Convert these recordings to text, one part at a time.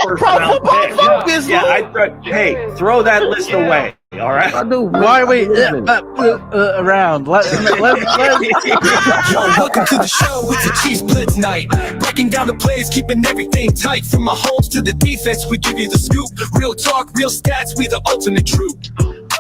first round pick. Hey, throw that list away. All right. Why are we around? Welcome to the show. It's a Chiefs Blitz night. Breaking down the plays, keeping everything tight. From my homes to the defense, we give you the scoop. Real talk, real stats, we the ultimate truth.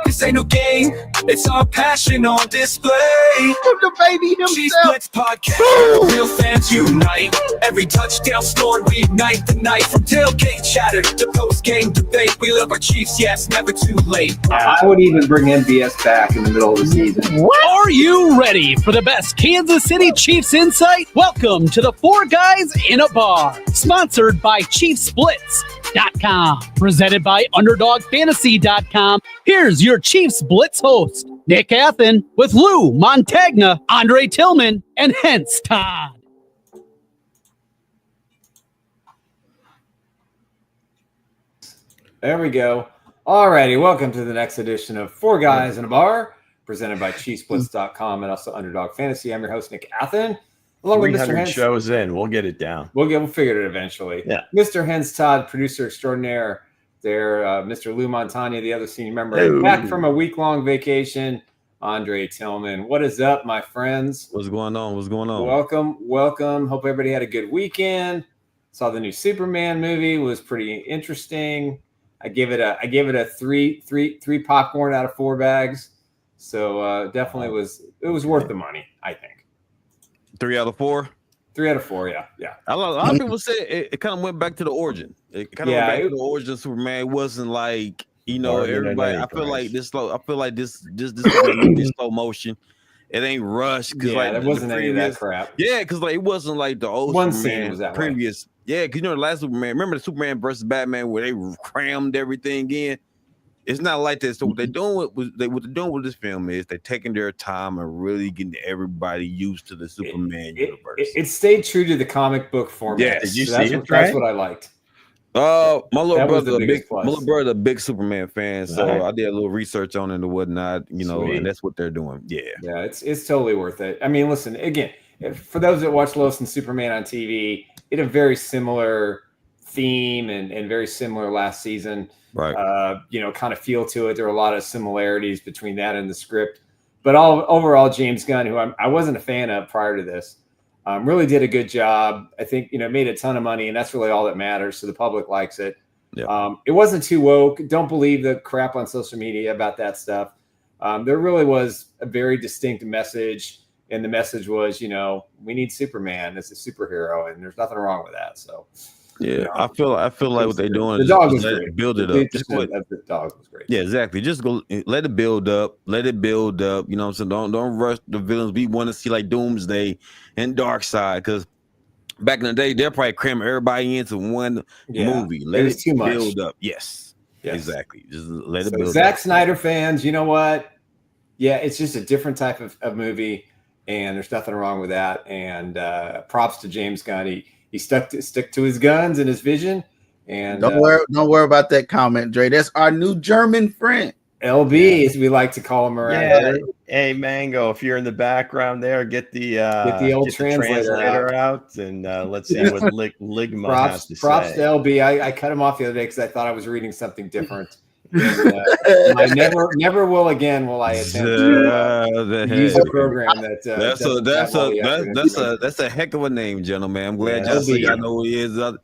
This ain't no game, it's our passion on display. The baby himself. Chiefs Blitz podcast, real fans unite. Every touchdown scored, we ignite the night. From tailgate chatter to post-game debate, we love our Chiefs, yes, never too late. I would even bring MBS back in the middle of the season. Are you ready for the best Kansas City Chiefs insight? Welcome to the Four Guys in a Bar, sponsored by ChiefsBlitz.com, presented by UnderdogFantasy.com. Here's your Chiefs Blitz host, Nick Athan, with Lou Montagna, Andre Tillman, and Hense Todd. There we go. Alrighty, welcome to the next edition of Four Guys in a Bar, presented by ChiefsBlitz.com and also Underdog Fantasy. I'm your host, Nick Athan, along with Mr. Hense. Shows in, we'll get it down. We'll figure it eventually. Yeah. Mr. Hense Todd, producer extraordinaire. There, Mr. Lou Montagna, the other senior member, back from a week-long vacation. Andre Tillman, what is up, my friends? What's going on? Welcome. Hope everybody had a good weekend. Saw the new Superman movie, was pretty interesting. I gave it a three popcorn out of 4 bags. So definitely it was worth the money, I think. 3 out of 4? 3 out of 4, yeah. A lot of people say it kind of went back to the origin. It kind of went back to the origin of Superman. It wasn't like, everybody. I feel like this is slow motion. It ain't rushed because there wasn't any of that crap. Yeah, because it wasn't like the old one Superman scene was that previous. way. Yeah, because the last Superman. Remember the Superman versus Batman where they crammed everything in. It's not like that. So what they're doing with this film is they're taking their time and really getting everybody used to the Superman universe. It stayed true to the comic book format. Yeah, did you see it? That's what I liked. My little brother, a big Superman fan, so I did a little research on it and whatnot, and that's what they're doing. Yeah, it's totally worth it. I mean, listen, again, for those that watch Lois and Superman on TV, it had a very similar theme and very similar last season. Right. Kind of feel to it. There are a lot of similarities between that and the script, but overall, James Gunn, who I wasn't a fan of prior to this, really did a good job. I think, made a ton of money, and that's really all that matters. So the public likes it. Yeah. It wasn't too woke. Don't believe the crap on social media about that stuff. There really was a very distinct message, and the message was, we need Superman as a superhero, and there's nothing wrong with that. So, I feel like what they're doing is the dog was let great. it build it up. The dog was great. Yeah, exactly. Just go let it build up. Let it build up. You know what I'm saying? Don't rush the villains. We want to see like Doomsday and Darkseid, because back in the day, they're probably cramming everybody into one movie. Let it too much. build up. Yes, exactly. Just let it build up. Zack Snyder fans, you know what? Yeah, it's just a different type of movie, and there's nothing wrong with that. And props to James Gunn. He stuck to his guns and his vision. And don't worry about that comment, Dre. That's our new German friend, LB, as we like to call him around here. Hey, Mango, if you're in the background there, get the old translator out and let's see what Ligma has to say. Props to LB. I cut him off the other day because I thought I was reading something different. And, I never will again will I attempt to use a program that's a heck of a name, gentleman. I'm glad y'all know who he is. You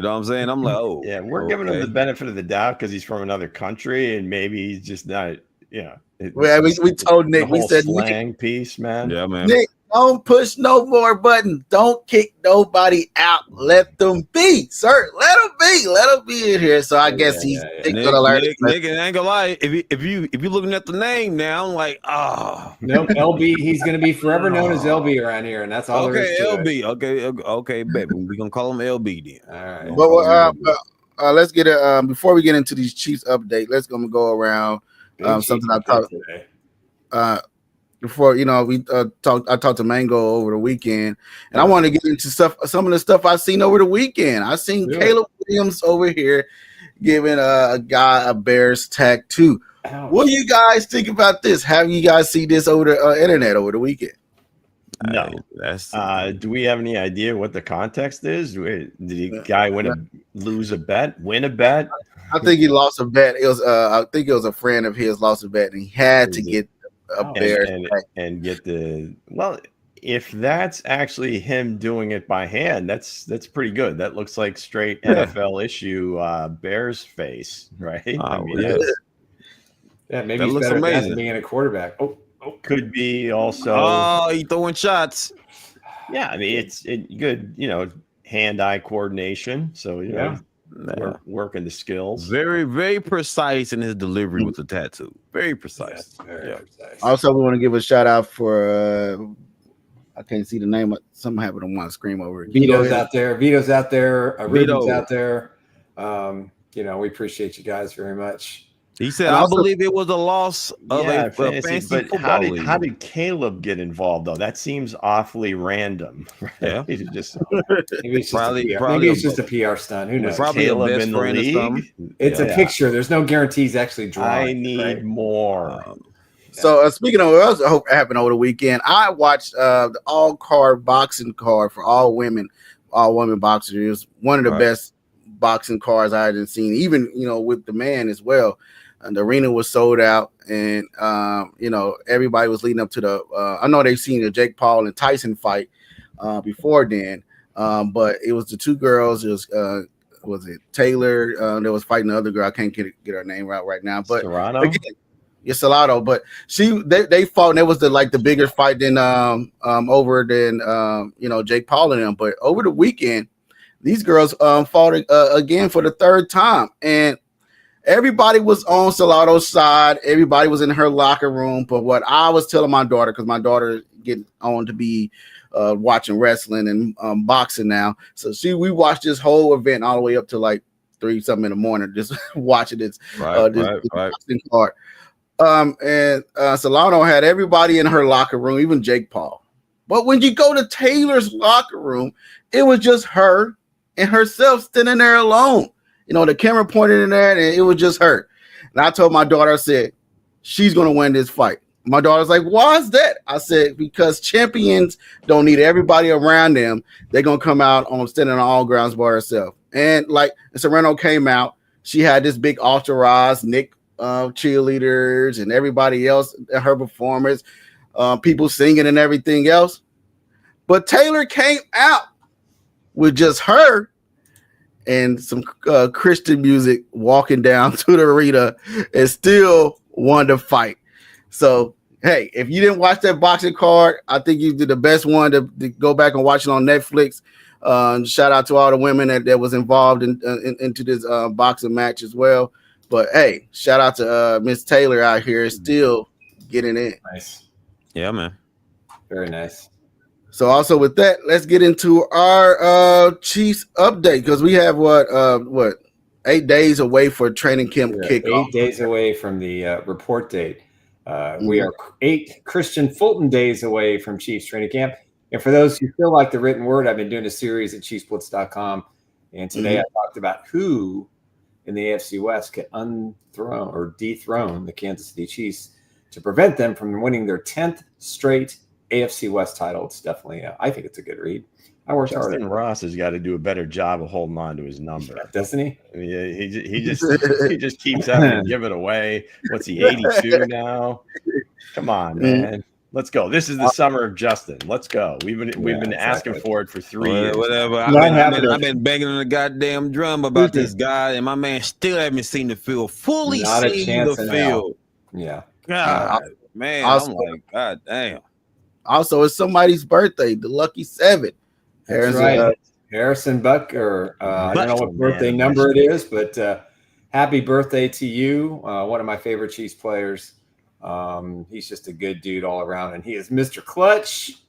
know what I'm saying? I'm like, we're giving him the benefit of the doubt because he's from another country and maybe he's just not, we told Nick, we said slang piece, man. Yeah, man. Nick, don't push no more buttons. Don't kick nobody out. Let them be, sir. Let them be in here. So I guess he's gonna learn. Nick, ain't gonna lie. If you looking at the name now, I'm like, nope, LB. He's gonna be forever known as LB around here, and that's all. Okay, LB. Okay, baby. We're gonna call him LB then. All right. But let's get it. Before we get into these Chiefs update, let's go around something I talked today. Before I talked to Mango over the weekend, and I want to get into some of the stuff I've seen over the weekend. I seen Caleb Williams over here giving a guy a Bears tattoo. What do you guys think about this? Have you guys seen this over the internet over the weekend? No. Do we have any idea what the context is? Did the guy win lose a bet, win a bet? I think he lost a bet. It was I think it was a friend of his lost a bet, and he had to get a Bears and get if that's actually him doing it by hand, that's pretty good. That looks like straight NFL issue Bears face, right? Maybe he's better than being a quarterback. Could be also. Oh, he throwing shots. Yeah, I mean it's good, hand-eye coordination. So working the skills. Very, very precise in his delivery with the tattoo. Very precise. Yes, very precise. Also, we want to give a shout out for I can't see the name. Something happened on my screen over it. Vito's out there. Ruben's out there. We appreciate you guys very much. He said, "I believe it was a loss of a fantasy but football league." How did Caleb get involved though? That seems awfully random. Right? Yeah, maybe it's just a PR stunt. Who knows? Probably Caleb a best in the friend league. Or something. It's a picture. There's no guarantees actually drawn. I need more. So speaking of what else happened over the weekend, I watched the all-card boxing card for all women boxers. It was one of the best boxing cards I hadn't seen, even with the man as well. And the arena was sold out, and everybody was leading up to the. I know they've seen the Jake Paul and Tyson fight before then, but it was the two girls. It was it Taylor that was fighting the other girl. I can't get her name right now, but Serrano? Salato. But they fought, and it was the bigger fight than over than Jake Paul and them. But over the weekend, these girls fought again for the third time, and everybody was on Salato's side. Everybody was in her locker room. But what I was telling my daughter, because my daughter getting on to be watching wrestling and boxing now, so we watched this whole event all the way up to 3-something in the morning, just watching this boxing card. And Solano had everybody in her locker room, even Jake Paul. But when you go to Taylor's locker room, it was just her and herself standing there alone. The camera pointed in there, and it was just her. And I told my daughter, I said, she's going to win this fight. My daughter's like, why is that? I said, because champions don't need everybody around them. They're going to come out on standing on all grounds by herself. And Serrano came out. She had this big entourage, Nick cheerleaders and everybody else, her performers, people singing and everything else. But Taylor came out with just her and some Christian music walking down to the arena and still won the fight. So, hey, if you didn't watch that boxing card, I think you did the best one to go back and watch it on Netflix. Shout out to all the women that was involved into this boxing match as well. But, hey, shout out to Miss Taylor out here still getting in. Nice. Yeah, man. Very nice. So also with that, let's get into our Chiefs update, because we have 8 days away for training camp kickoff. 8 days away from the report date. We are 8 Christian Fulton days away from Chiefs training camp. And for those who feel like the written word, I've been doing a series at ChiefsBlitz.com. And today I talked about who in the AFC West can dethrone the Kansas City Chiefs to prevent them from winning their 10th straight AFC West title. It's definitely, I think it's a good read. I worked hard. Justin Ross has got to do a better job of holding on to his number, doesn't he? I mean, he just keeps having to give it away. What's he, 82 now? Come on, man. Let's go. This is the summer of Justin. Let's go. We've been asking for it for 3 years. Whatever. I've been banging on the goddamn drum about this guy, and my man still haven't seen the field fully. Not a chance the field. Yeah. God, man. Also, I'm like, God damn. Also, it's somebody's birthday, the lucky 7. That's right. Harrison Buck, or I don't know what birthday number it is, but happy birthday to you. One of my favorite Chiefs players. He's just a good dude all around, and he is Mr. Clutch.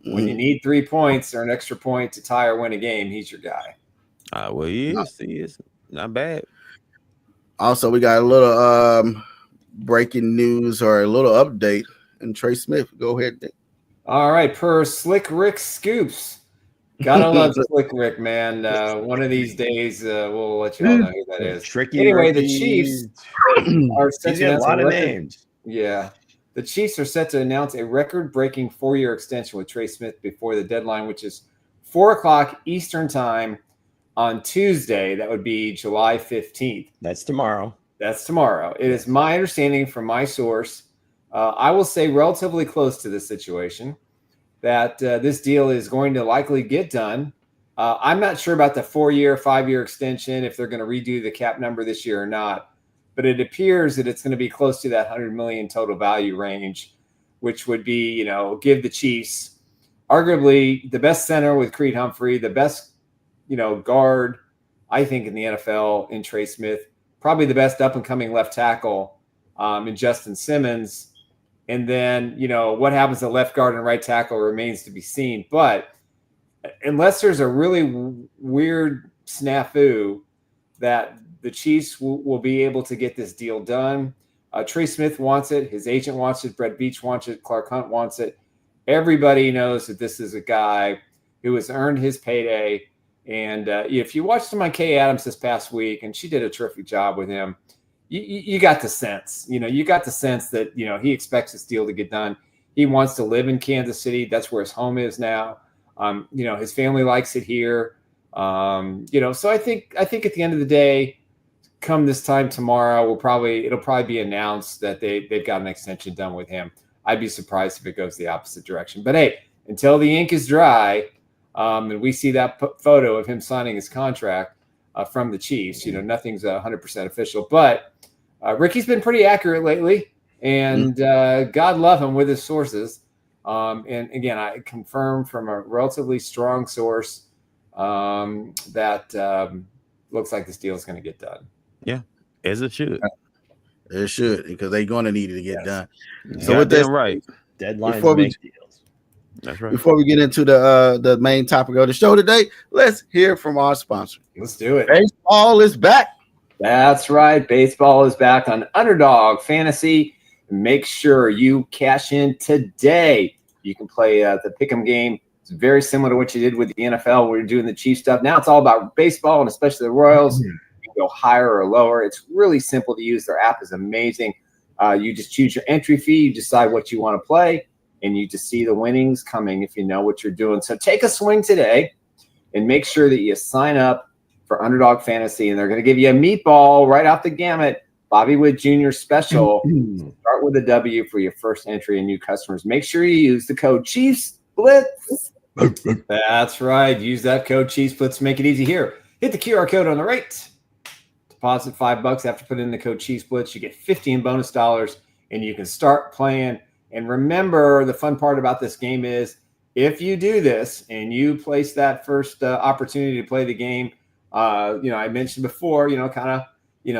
When you need 3 points or an extra point to tie or win a game, he's your guy. Well, he is not bad. Also, we got a little breaking news or a little update, and Trey Smith, go ahead. All right, per Slick Rick Scoops. Gotta love Slick Rick, man. One of these days, we'll let you all know who that is. Anyway, the Chiefs are set to announce a lot of names. Yeah. The Chiefs are set to announce a record-breaking 4-year extension with Trey Smith before the deadline, which is 4 o'clock Eastern time on Tuesday. That would be July 15th. That's tomorrow. That's tomorrow. It is my understanding from my source, I will say relatively close to this situation, that this deal is going to likely get done. I'm not sure about the 4-year, 5-year extension, if they're going to redo the cap number this year or not, but it appears that it's going to be close to that $100 million total value range, which would be, give the Chiefs arguably the best center with Creed Humphrey, the best, guard, I think, in the NFL in Trey Smith, probably the best up-and-coming left tackle in Justin Simmons. And then, what happens to left guard and right tackle remains to be seen. But unless there's a really weird snafu that the Chiefs will be able to get this deal done. Trey Smith wants it. His agent wants it. Brett Beach wants it. Clark Hunt wants it. Everybody knows that this is a guy who has earned his payday. And if you watched him on Kay Adams this past week, and she did a terrific job with him, you got the sense, you got the sense that, he expects this deal to get done. He wants to live in Kansas City. That's where his home is now. His family likes it here. So I think at the end of the day, come this time tomorrow, it'll probably be announced that they've got an extension done with him. I'd be surprised if it goes the opposite direction. But hey, until the ink is dry, and we see that photo of him signing his contract from the Chiefs, nothing's 100% official. But Ricky's been pretty accurate lately, and God love him with his sources. And again, I confirm from a relatively strong source that looks like this deal is going to get done. Yeah, as it should. It should, because they're going to need it to get done. So with that, right, deadlines make deals. That's right. Before we get into the main topic of the show today, let's hear from our sponsor. Let's do it. Baseball is back. That's right. Baseball is back on Underdog Fantasy. Make sure you cash in today. You can play the pick'em game. It's very similar to what you did with the NFL where you're doing the Chiefs stuff. Now it's all about baseball, and especially the Royals. You can go higher or lower. It's really simple to use. Their app is amazing. You just choose your entry fee. You decide what you want to play, and you just see the winnings coming if you know what you're doing. So take a swing today and make sure that you sign up for Underdog Fantasy, and they're going to give you a meatball right off the gamut. Bobby Wood Jr. special. Start with a W for your first entry and new customers. Make sure you use the code Chiefs Blitz. That's right. Use that code Chiefs Blitz to make it easy here. Hit the QR code on the right. Deposit $5 after putting in the code Chiefs Blitz. You get 15 bonus dollars, and you can start playing. And remember, the fun part about this game is if you do this and you place that first opportunity to play the game, I mentioned before,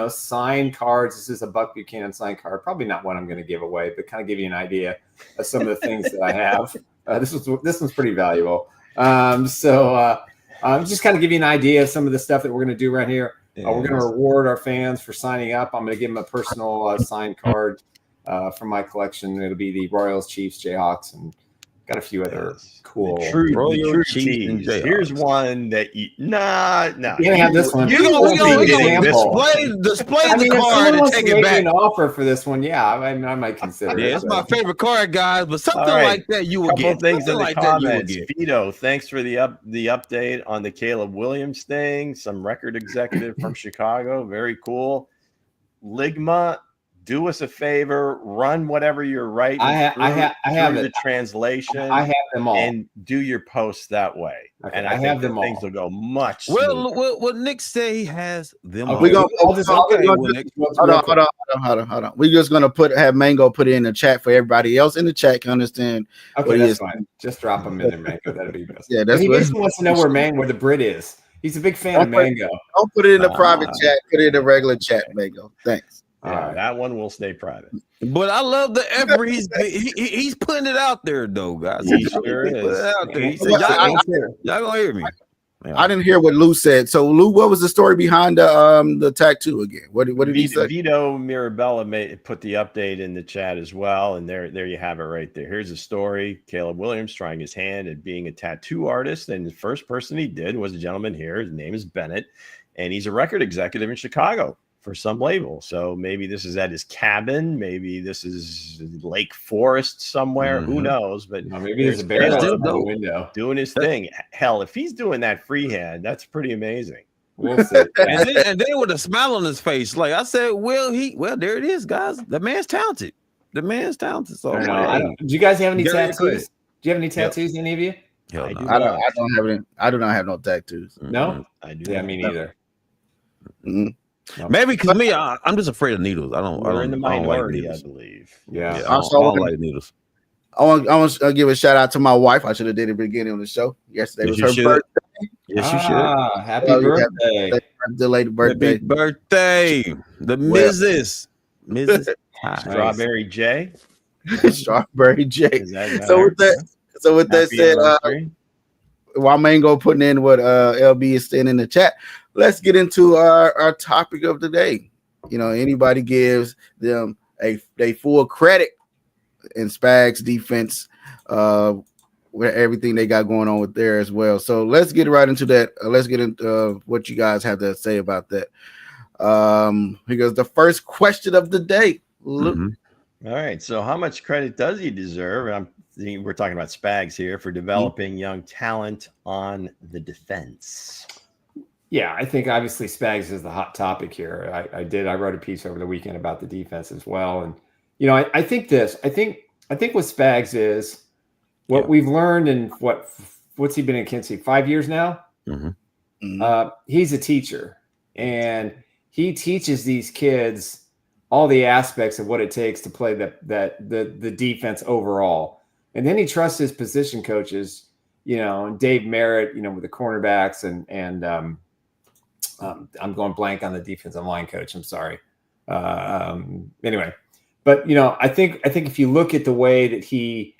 sign cards. This is a Buck Buchanan signed card. Probably not one I'm going to give away, but kind of give you an idea of some of the things that I have. This one's pretty valuable. Just kind of give you an idea of some of the stuff that we're going to do right here. We're going to reward our fans for signing up. I'm going to give them a personal signed card from my collection. It'll be the Royals, Chiefs, Jayhawks, and got a few other cool. The true Chiefs. Here's one that you you can't have this one. Display the card and take it back. An offer for this one, yeah, I might consider. Yeah, it's my favorite card, guys. But something like that you will get. Things in the comments. Vito, thanks for the update on the Caleb Williams thing. Some record executive from Chicago, very cool. Ligma. Do us a favor, run whatever you're writing. I have the translation. I have them all, and do your posts that way. Okay, and I have them all. Things will go much. Well, Nick say he has them. Hold on. We're just gonna have Mango put it in the chat for everybody else in the chat can understand. Okay, that's fine. Just drop them in there, Mango. That'd be best. Yeah, that's he just wants to know where the Brit is. He's a big fan of Mango. Don't put it in the private chat. Put it in the regular chat, Mango. Thanks. Yeah, that one will stay private. But I love the effort he's putting it out there, though, guys. He sure is. He said, y'all gonna hear me. Yeah. I didn't hear what Lou said. So, Lou, what was the story behind the tattoo again? What did he say? Vito Mirabella put the update in the chat as well, and there you have it right there. Here's the story. Caleb Williams trying his hand at being a tattoo artist, and the first person he did was a gentleman here. His name is Bennett, and he's a record executive in Chicago for some label. So maybe this is at his cabin. Maybe this is Lake Forest somewhere. Who knows? But maybe there's a bear out the window doing his thing. Hell, if he's doing that freehand, that's pretty amazing. We'll see. And then with a smile on his face, like I said, well, there it is, guys. The man's talented. So do you guys have any tattoos? Do you have any tattoos, any of you? Hell no. I don't have any. I do not have no tattoos. No, I do. Yeah, me neither. Mm-hmm. No. Maybe because me, I'm just afraid of needles. We're in the minority, like I needles. believe. Yeah. I don't like needles. I want to give a shout out to my wife. I should have did it at the beginning of the show. Yesterday was her birthday. Yes, you should. Happy birthday. Delayed birthday. Happy birthday. The Mrs. Strawberry J. Strawberry J. Is that So with that Happy said, anniversary. while Mango putting in what LB is saying in the chat, let's get into our topic of the day. You know, anybody gives them a full credit in Spags defense with everything they got going on with there as well. So let's get right into that. Let's get into what you guys have to say about that. Because the first question of the day. All right. So how much credit does he deserve? We're talking about Spags here for developing young talent on the defense. Yeah, I think obviously Spags is the hot topic here. I wrote a piece over the weekend about the defense as well. And, you know, I think what Spags is what we've learned in what's he been in Kansas City 5 years now? He's a teacher, and he teaches these kids all the aspects of what it takes to play the defense overall. And then he trusts his position coaches, you know, and Dave Merritt, you know, with the cornerbacks and I'm going blank on the defensive line coach. I'm sorry. Anyway, but you know, I think if you look at the way that he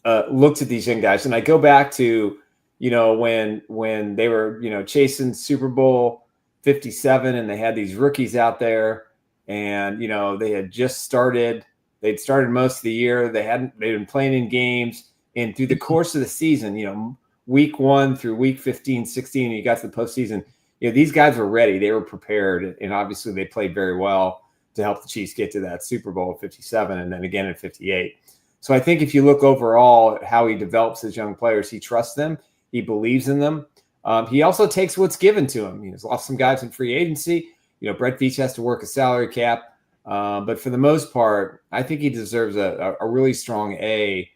looks at these young guys, and I go back to, you know, when they were, you know, chasing Super Bowl 57 and they had these rookies out there, and you know, they had just started. They'd started most of the year. They'd been playing in games, and through the course of the season, you know, week 1 through week 15, 16, and you got to the postseason. You know, these guys were ready. They were prepared, and obviously they played very well to help the Chiefs get to that Super Bowl 57 and then again in 58. So I think if you look overall at how he develops his young players, he trusts them. He believes in them. He also takes what's given to him. He's lost some guys in free agency. You know, Brett Veach has to work a salary cap. But for the most part, I think he deserves a really strong A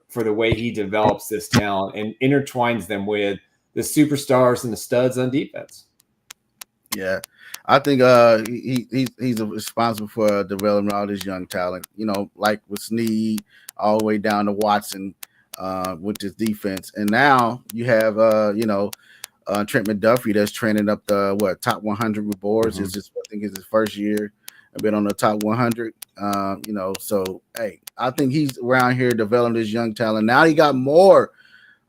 for the way he develops this talent and intertwines them with the superstars and the studs on defense. Yeah, I think he's responsible for developing all this young talent. You know, like with Snead all the way down to Watson with this defense, and now you have Trent McDuffie that's trending up the top 100 with boards. It's just, I think it's his first year. I've been on the top 100. You know, so hey, I think he's around here developing this young talent. Now he got more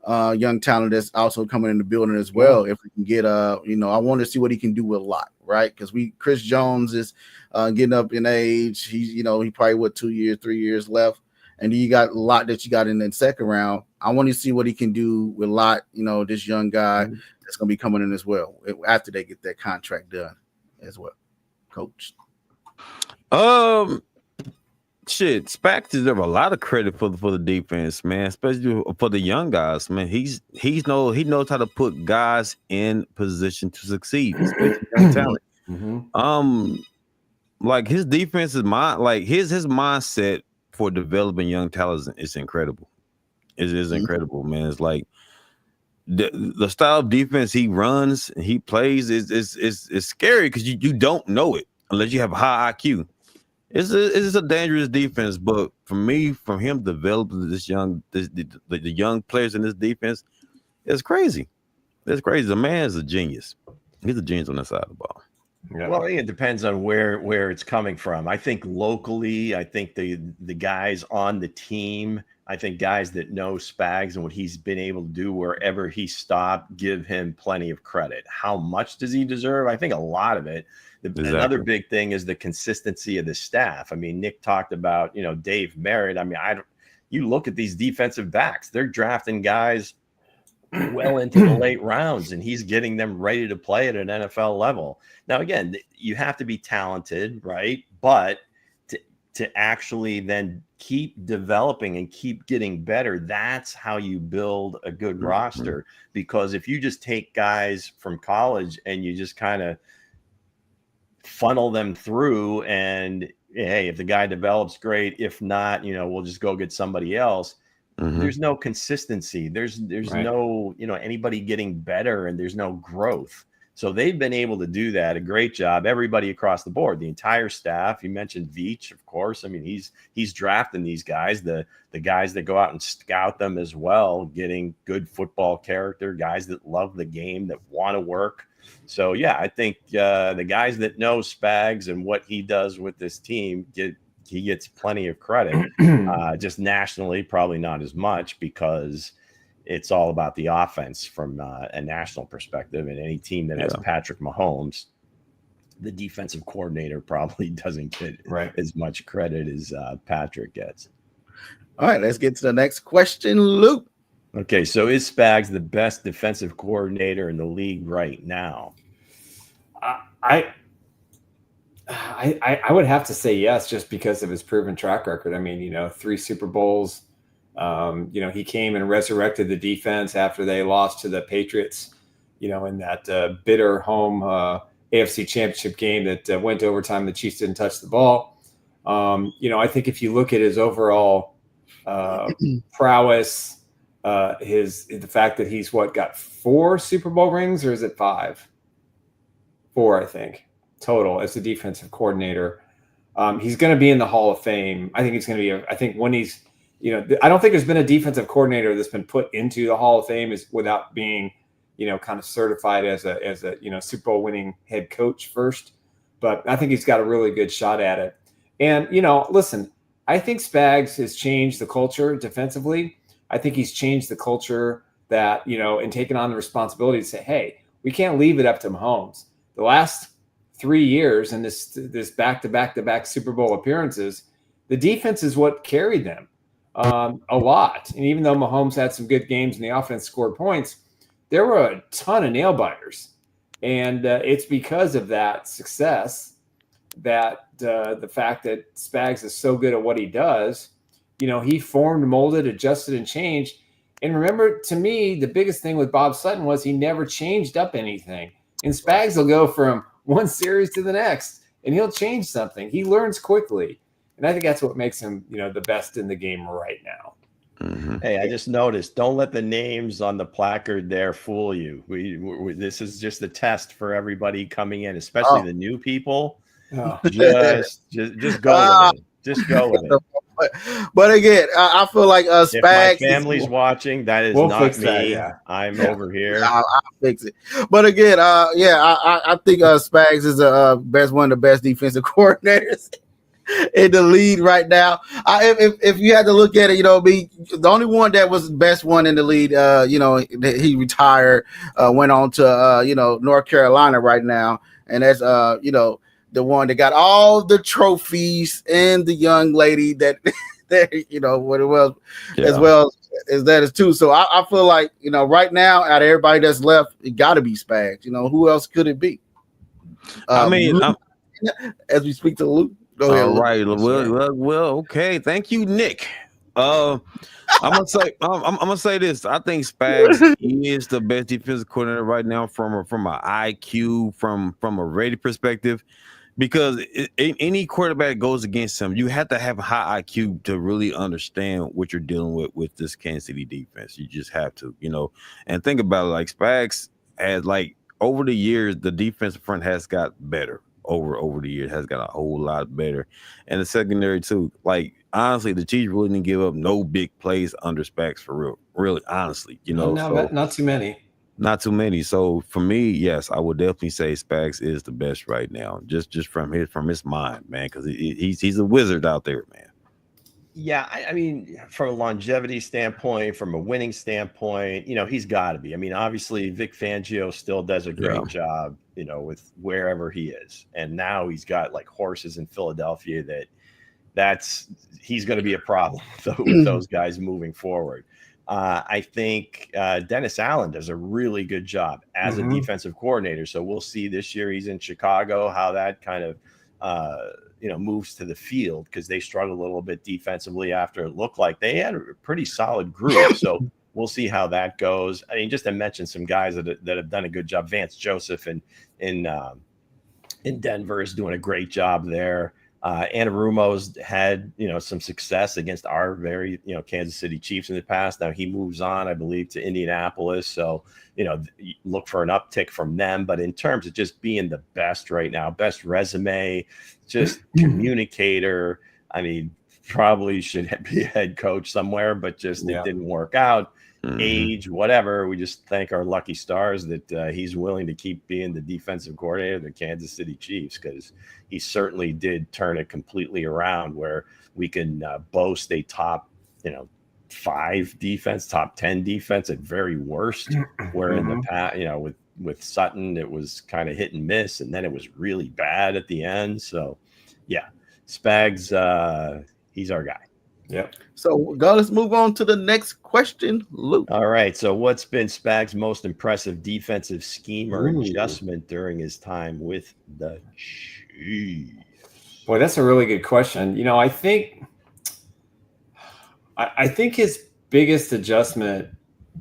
young talent that's also coming in the building as well. If we can get you know, I want to see what he can do with Lott, right? Because Chris Jones is getting up in age. He's, you know, he probably 2 years, 3 years left, and you got Lott that you got in the second round. I want to see what he can do with Lott, you know, this young guy that's going to be coming in as well after they get that contract done as well. Coach. Shit, Spags deserve a lot of credit for the defense, man, especially for the young guys, man. He knows how to put guys in position to succeed, especially young talent. Like his defense is his mindset for developing young talent is incredible. It is incredible, man. It's like the style of defense he runs and he plays is scary because you don't know it unless you have a high IQ. It's a dangerous defense, but for me, from him developing the young players in this defense, it's crazy. That's crazy. The man is a genius. He's a genius on that side of the ball. Yeah. Well, it depends on where it's coming from. I think locally, I think the guys on the team, I think guys that know Spags and what he's been able to do wherever he stopped give him plenty of credit. How much does he deserve? I think a lot of it. Another big thing is the consistency of the staff. I mean, Nick talked about, you know, Dave Merritt. I mean, you look at these defensive backs, they're drafting guys well into the late rounds, and he's getting them ready to play at an NFL level. Now, again, you have to be talented, right? But to actually then keep developing and keep getting better. That's how you build a good roster. Because if you just take guys from college and you just kind of funnel them through, and hey, if the guy develops, great. If not, we'll just go get somebody else. There's no consistency. There's no, anybody getting better, and there's no growth. So they've been able to do that. A great job. Everybody across the board, the entire staff. You mentioned Veach, of course. I mean, he's drafting these guys, the guys that go out and scout them as well, getting good football character, guys that love the game, that want to work. So yeah, I think the guys that know Spags and what he does with this team he gets plenty of credit. Just nationally, probably not as much, because it's all about the offense from a national perspective. And any team that has Patrick Mahomes, the defensive coordinator probably doesn't get as much credit as Patrick gets. All right, let's get to the next question, Luke. Okay, so is Spags the best defensive coordinator in the league right now? I would have to say yes, just because of his proven track record. I mean, 3 Super Bowls. He came and resurrected the defense after they lost to the Patriots, in that bitter home AFC Championship game that went to overtime. The Chiefs didn't touch the ball. I think if you look at his overall prowess, the fact that he's got 4 Super Bowl rings, or is it 5? 4, I think, total as the defensive coordinator. He's going to be in the Hall of Fame. I think he's going to be. I think when he's, I don't think there's been a defensive coordinator that's been put into the Hall of Fame without being, kind of certified as a Super Bowl winning head coach first. But I think he's got a really good shot at it. And listen, I think Spags has changed the culture defensively. I think he's changed the culture that, and taken on the responsibility to say, hey, we can't leave it up to Mahomes. The last 3 years and this back-to-back Super Bowl appearances, the defense is what carried them a lot. And even though Mahomes had some good games and the offense scored points, there were a ton of nail biters. And it's because of that success that the fact that Spags is so good at what he does, he formed, molded, adjusted, and changed. And remember, to me, the biggest thing with Bob Sutton was he never changed up anything. And Spags will go from one series to the next, and he'll change something. He learns quickly. And I think that's what makes him, the best in the game right now. Hey, I just noticed, don't let the names on the placard there fool you. This is just a test for everybody coming in, especially the new people. Just go with it. Just go with it. But again, I feel like Spags. If my family's watching, that is not me. That, I'm over here. I'll fix it. But again, I think Spags is one of the best defensive coordinators in the league right now. If you had to look at it, the only one that was the best one in the league, he retired, went on to North Carolina right now, and that's the one that got all the trophies, and the young lady that what it was, as well as that is too. So I feel like right now, out of everybody that's left, it got to be Spags. Who else could it be? Luke, as we speak to Luke. Go ahead. All right. Well, okay. Thank you, Nick. I'm gonna say this. I think Spags is the best defensive coordinator right now from an IQ, from a rating perspective, because any quarterback goes against him, you have to have a high IQ to really understand what you're dealing with this Kansas City defense. You just have to, and think about it. Like Spags has, over the years, the defensive front has got better. Over the years has got a whole lot better, and the secondary too. Honestly, the Chiefs really didn't give up no big plays under Spags for real. Really, honestly, not too many. Not too many. So for me, yes, I would definitely say Spags is the best right now, just from his mind, man, because he's a wizard out there, man. Yeah, I mean, from a longevity standpoint, from a winning standpoint, he's got to be. I mean, obviously, Vic Fangio still does a great job, with wherever he is. And now he's got horses in Philadelphia he's going to be a problem with those guys moving forward. I think Dennis Allen does a really good job as a defensive coordinator. So we'll see this year he's in Chicago, how that kind of moves to the field, because they struggled a little bit defensively after it looked like they had a pretty solid group. So we'll see how that goes. I mean, just to mention some guys that have done a good job. Vance Joseph in Denver is doing a great job there. Anarumo's had, some success against our very, Kansas City Chiefs in the past. Now he moves on, I believe, to Indianapolis. So, look for an uptick from them. But in terms of just being the best right now, best resume, just communicator, I mean, probably should be a head coach somewhere, but just it didn't work out. Age, whatever. We just thank our lucky stars that he's willing to keep being the defensive coordinator of the Kansas City Chiefs, because he certainly did turn it completely around, where we can boast a top, 5 defense, top 10 defense at very worst, where in the past, with Sutton, it was kind of hit and miss, and then it was really bad at the end. So, yeah, Spags, he's our guy. Yep. So let's move on to the next question, Luke. All right. So what's been Spags' most impressive defensive scheme or adjustment during his time with the Chiefs? Boy, that's a really good question. I think his biggest adjustment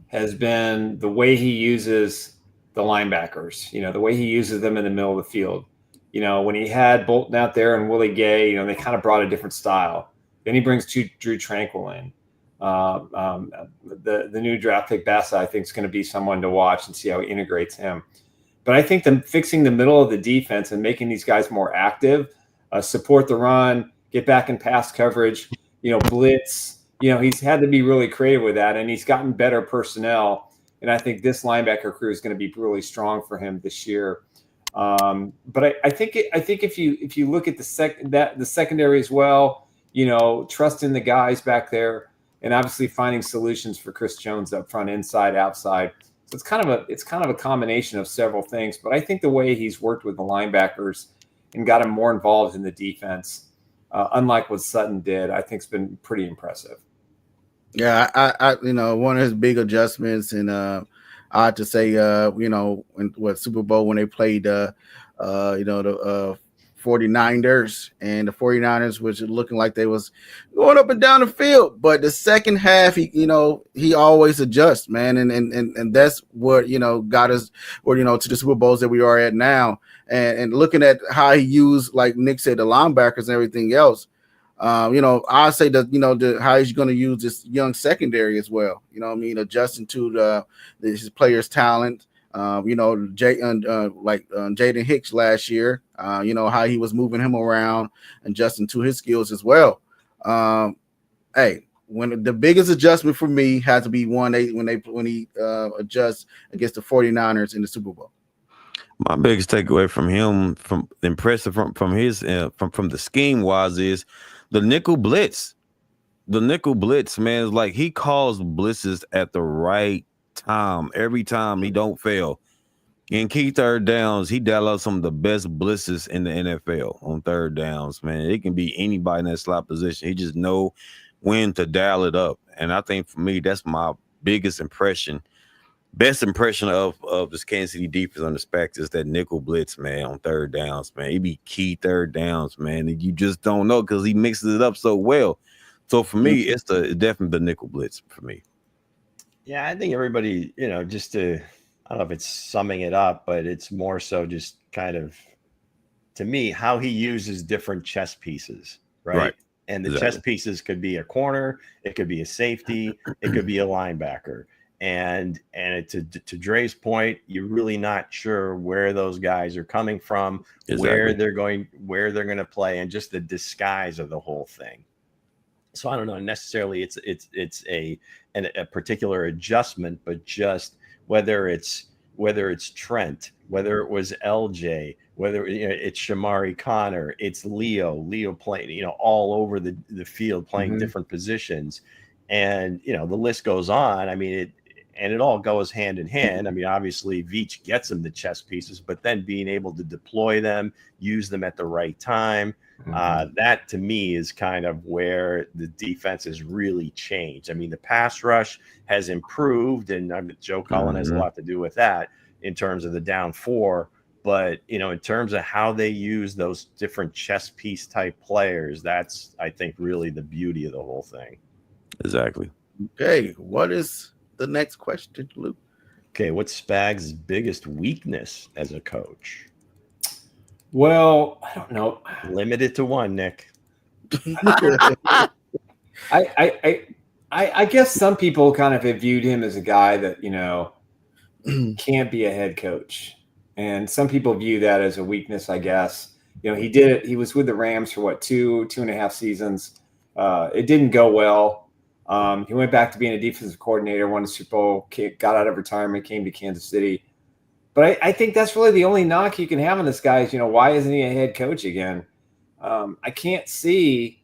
has been the way he uses the linebackers, the way he uses them in the middle of the field. When he had Bolton out there and Willie Gay, they kind of brought a different style. Then he brings Drew Tranquil in. The new draft pick Bassa, I think, is going to be someone to watch and see how he integrates him. But I think fixing the middle of the defense and making these guys more active, support the run, get back in pass coverage, blitz. He's had to be really creative with that, and he's gotten better personnel. And I think this linebacker crew is going to be really strong for him this year. But I think if you look at the secondary as well, trusting the guys back there, and obviously finding solutions for Chris Jones up front, inside, outside. So it's kind of a combination of several things. But I think the way he's worked with the linebackers and got them more involved in the defense, unlike what Sutton did, I think has been pretty impressive. Yeah, I one of his big adjustments, and I have to say, Super Bowl when they played, the 49ers, and the 49ers was looking like they was going up and down the field, but the second half, he always adjusts, man, and that's what got us, or to the Super Bowls that we are at now, and looking at how he used, like Nick said, the linebackers and everything else. I say that how he's going to use this young secondary as well. Adjusting to his players' talent. Jaden Hicks last year, how he was moving him around and adjusting to his skills as well. When the biggest adjustment for me had to be when he adjusts against the 49ers in the Super Bowl. My biggest takeaway from him, from his from the scheme is the nickel blitz. The nickel blitz, man, is like he calls blitzes at the right time. Every time he don't fail. In key third downs, he dialed out some of the best blitzes in the NFL on third downs, man. It can be anybody in that slot position. He just know when to dial it up. And I think for me, that's my biggest impression. Best impression of this Kansas City defense on the Spags is that nickel blitz, man, on third downs, man. He be key third downs, man. And you just don't know because he mixes it up so well. So for me, it's definitely the nickel blitz for me. Yeah, I think everybody, just to, I don't know if it's summing it up, but it's more so just kind of, to me, how he uses different chess pieces, right? And the chess pieces could be a corner, it could be a safety, it could be a linebacker. And to Dre's point, you're really not sure where those guys are coming from, where they're going to play, and just the disguise of the whole thing. So I don't know necessarily it's a particular adjustment, but just whether it's Trent, whether it was LJ, whether it's Shamari Connor, it's Leo playing, all over the field playing different positions, and the list goes on. I mean, it all goes hand in hand. I mean, obviously Veach gets them the chess pieces, but then being able to deploy them, use them at the right time. That to me is kind of where the defense has really changed. I mean, the pass rush has improved, and Joe Cullen has a lot to do with that in terms of the down 4. But, in terms of how they use those different chess piece type players, that's, I think, really the beauty of the whole thing. Exactly. Okay, what is the next question, Luke? Okay, what's Spags' biggest weakness as a coach? Well, I don't know. Limit it to one, Nick. I guess some people kind of have viewed him as a guy that, can't be a head coach. And some people view that as a weakness, I guess. He did it. He was with the Rams for two and a half seasons. It didn't go well. He went back to being a defensive coordinator, won a Super Bowl, got out of retirement, came to Kansas City. But I think that's really the only knock you can have on this guy is, why isn't he a head coach again? I can't see,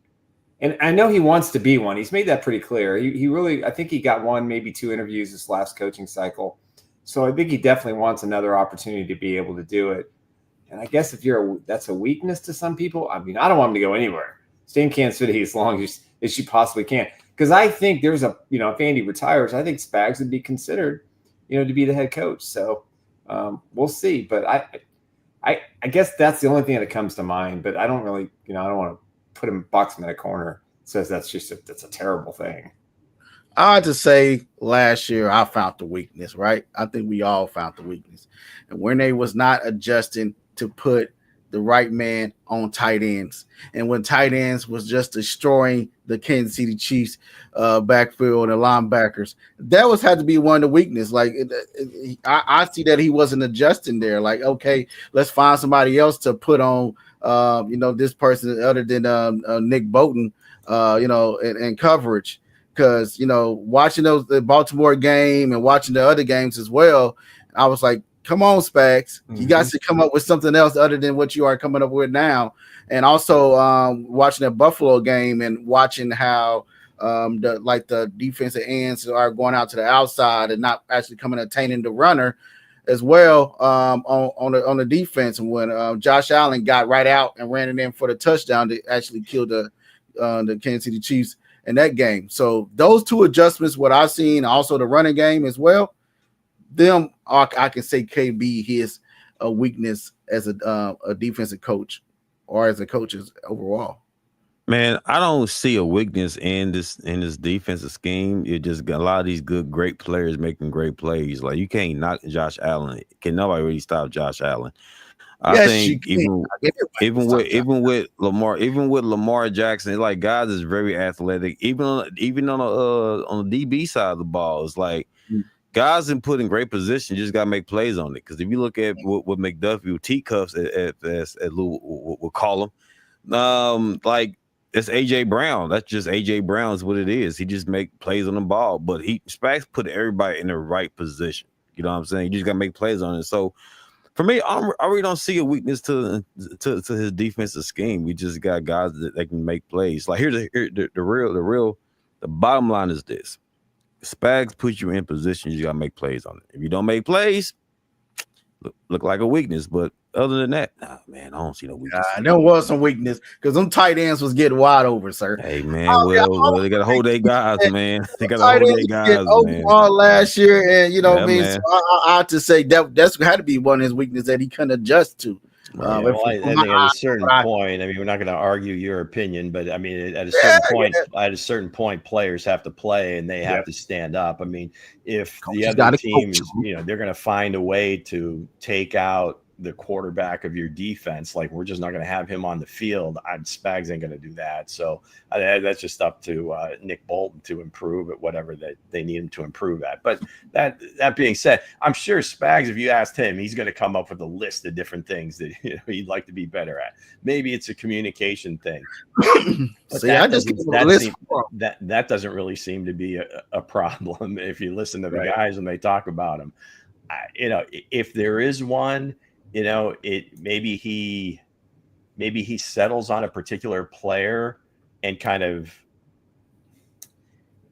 and I know he wants to be one. He's made that pretty clear. He really, I think he got one, maybe two interviews this last coaching cycle. So I think he definitely wants another opportunity to be able to do it. And I guess if that's a weakness to some people. I mean, I don't want him to go anywhere. Stay in Kansas City as long as you possibly can. Because I think there's if Andy retires, I think Spags would be considered, to be the head coach. So we'll see. But I guess that's the only thing that comes to mind. But I don't really, I don't want to box him in a corner. Says that's a terrible thing. I had to say last year I found the weakness, right? I think we all found the weakness. And when they was not adjusting to put the right man on tight ends. And when tight ends was just destroying the Kansas City Chiefs backfield and linebackers, that had to be one of the weaknesses. Like I see that he wasn't adjusting there. Like, okay, let's find somebody else to put on, this person other than Nick Bolton, and coverage. Because, watching the Baltimore game and watching the other games as well, I was like, come on, Spags. You guys should come up with something else other than what you are coming up with now. And also watching the Buffalo game and watching how the defensive ends are going out to the outside and not actually coming attaining the runner as well on the defense. And when Josh Allen got right out and ran it in for the touchdown to actually kill the Kansas City Chiefs in that game. So those two adjustments, what I've seen, also the running game as well, I can say KB his weakness as a defensive coach or as a coach overall. Man, I don't see a weakness in this defensive scheme. It just got a lot of these great players making great plays. Like you can't knock Josh Allen. Can nobody really stop Josh Allen? I think even with Lamar Jackson, like guys is very athletic. Even on the DB side of the ball, it's like guys in put in great position. You just gotta make plays on it. Because if you look at what McDuffie with T-cuffs as Lou will call him, like it's AJ Brown. That's just AJ Brown is what it is. He just make plays on the ball, but Spags put everybody in the right position. You know what I'm saying? You just gotta make plays on it. So. For me, I really don't see a weakness to his defensive scheme. We just got guys that can make plays. Like the bottom line is this: Spags puts you in position. You got to make plays on it. If you don't make plays, look like a weakness. But other than that, nah, man, I don't see no weakness. There was some weakness because them tight ends was getting wide over, sir. They got to hold their guys, man. They got to hold their guys, man. Last year, and so I have to say that's had to be one of his weaknesses that he couldn't adjust to. I think at a certain point, I mean, we're not going to argue your opinion, but I mean, at a certain point, players have to play and they have to stand up. I mean, if the other team is, they're going to find a way to take out the quarterback of your defense, like we're just not going to have him on the field. Spags ain't going to do that. So that's just up to Nick Bolton to improve at whatever that they need him to improve at. But that being said, I'm sure Spags, if you asked him, he's going to come up with a list of different things that he'd like to be better at. Maybe it's a communication thing. That doesn't really seem to be a problem if you listen to the guys when they talk about him. If there is one, maybe he settles on a particular player and kind of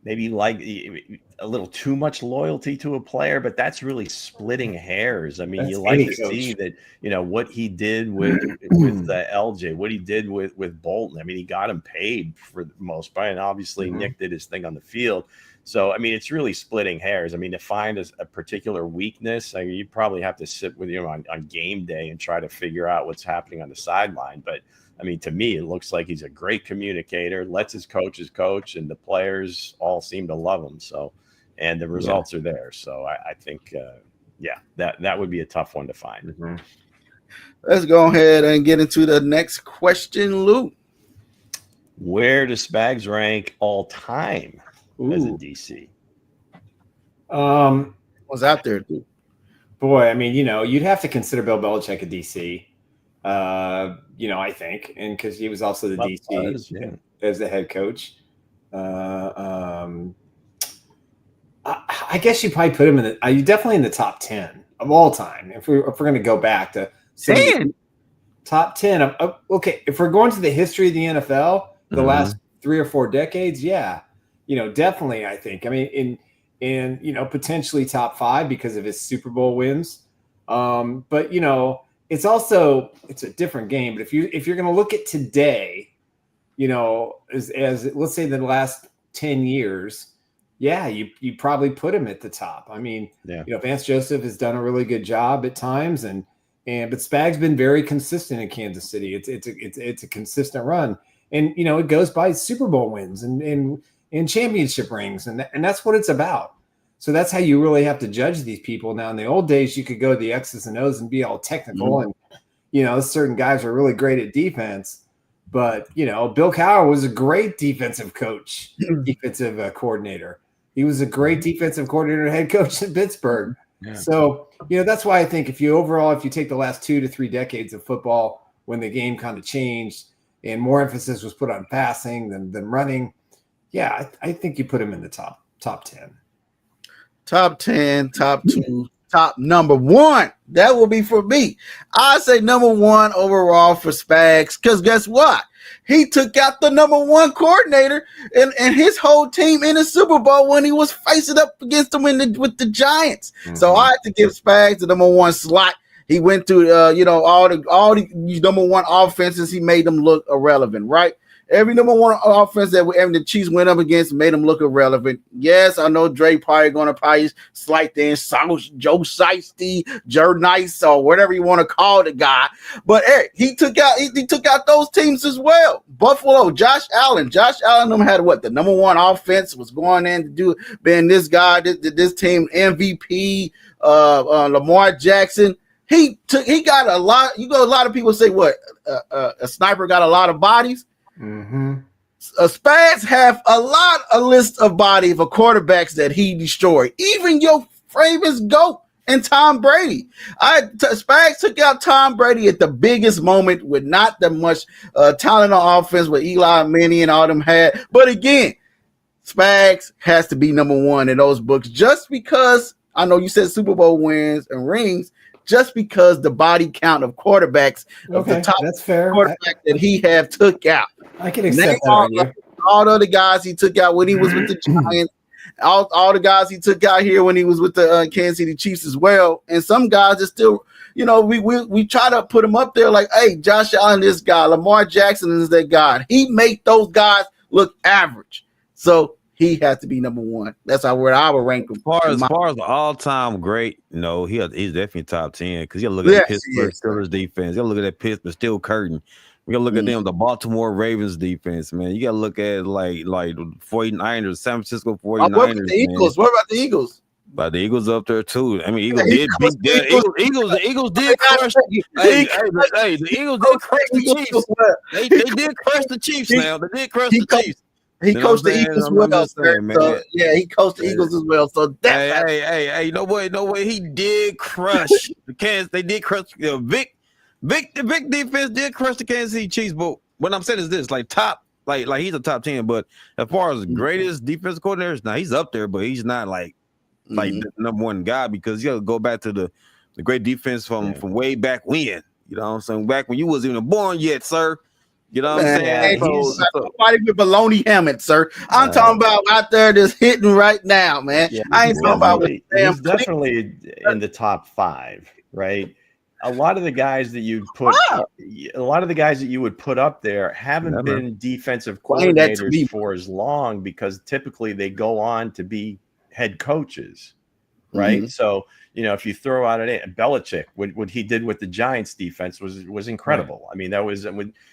maybe like a little too much loyalty to a player, but that's really splitting hairs. I mean, you like to see that, what he did with LJ, what he did with Bolton. I mean, he got him paid for the most part, and obviously Nick did his thing on the field. So, I mean, it's really splitting hairs. I mean, to find a particular weakness, I mean, you probably have to sit with him on game day and try to figure out what's happening on the sideline. But, I mean, to me, it looks like he's a great communicator, lets his coaches coach, and the players all seem to love him. So, and the results are there. So I think, that would be a tough one to find. Mm-hmm. Let's go ahead and get into the next question, Lou. Where does Spags rank all time as a DC? What's out there, dude? Boy, I mean, you'd have to consider Bill Belichick a DC. I think, and because he was also the DC as the head coach. I guess you probably put him in you definitely in the top 10 of all time. If we're going to go back to 10, top 10. Okay, if we're going to the history of the NFL, the last 3 or 4 decades, definitely. I think. I mean, in potentially top 5 because of his Super Bowl wins. But it's a different game. But if you're going to look at today, as let's say the last 10 years. Yeah, you probably put him at the top. I mean, Vance Joseph has done a really good job at times, but Spags been very consistent in Kansas City. It's a consistent run, and it goes by Super Bowl wins and championship rings, and that's what it's about. So that's how you really have to judge these people. Now, in the old days, you could go to the X's and O's and be all technical, and certain guys are really great at defense. But Bill Cowher was a great defensive coach, defensive coordinator. He was a great defensive coordinator, head coach in Pittsburgh. Yeah. So, that's why I think if you take the last 2 to 3 decades of football, when the game kind of changed and more emphasis was put on passing than running, I think you put him in the top 10. Top 10, top 2, top number 1. That will be for me. I say number 1 overall for Spags, because guess what? He took out the number 1 coordinator and his whole team in the Super Bowl when he was facing up against them with the Giants. Mm-hmm. So I had to give Spags the number 1 slot. He went through, all the number 1 offenses. He made them look irrelevant, right? Every number 1 offense that the Chiefs went up against made them look irrelevant. Yes, I know Dre probably going to slight the Joe Shiesty, Jer Nice, or whatever you want to call the guy. But he took out those teams as well. Buffalo, Josh Allen them had the number 1 offense was going in to do being this guy, this team MVP, Lamar Jackson. He got a lot. A lot of people say a sniper got a lot of bodies. Mm-hmm. Spags have a list of body of quarterbacks that he destroyed. Even your famous GOAT and Tom Brady. Spags took out Tom Brady at the biggest moment with not that much talent on offense with Eli Manning and all them had. But again, Spags has to be number 1 in those books just because I know you said Super Bowl wins and rings. Just because the body count of quarterbacks of the top that's fair. Quarterback that he have took out. I can accept that. All the other guys he took out when he was with the Giants, all the guys he took out here when he was with the Kansas City Chiefs as well. And some guys are still, we try to put him up there like, hey, Josh Allen, this guy, Lamar Jackson is that guy. He make those guys look average. So he has to be number 1. That's where I would rank him. As far as the all-time great, he's definitely top 10 because you gotta look at the Pittsburgh Steelers defense. You gotta look at that Pittsburgh Steel Curtain. You gotta look at them, the Baltimore Ravens defense, man. You gotta look at like 49ers, San Francisco 49ers. What about the Eagles? What about the Eagles? But the Eagles up there too. I mean, Eagles did beat the Eagles did crush. The Eagles did crush the Chiefs. They did crush the Chiefs. Now they did crush the Chiefs. He coached the Eagles well, so, he coached the Eagles as well. So that's hey, no way. He did crush the Kansas. They did crush the big defense did crush the Kansas City Chiefs. But what I'm saying is this: like he's a top 10. But as far as greatest defensive coordinators, now he's up there, but he's not like the number 1 guy because you got to go back to the great defense from way back when. You know what I'm saying? Back when you wasn't even born yet, sir. You know what I'm saying? Nobody with baloney helmet, sir. I'm talking about out there just hitting right now, man. I ain't talking about he's definitely in the top 5, right? a lot of the guys that you would put up there haven't been defensive coordinators for as long, because typically they go on to be head coaches, right? So, if you throw out Belichick, what he did with the Giants defense was incredible. Right. I mean, that was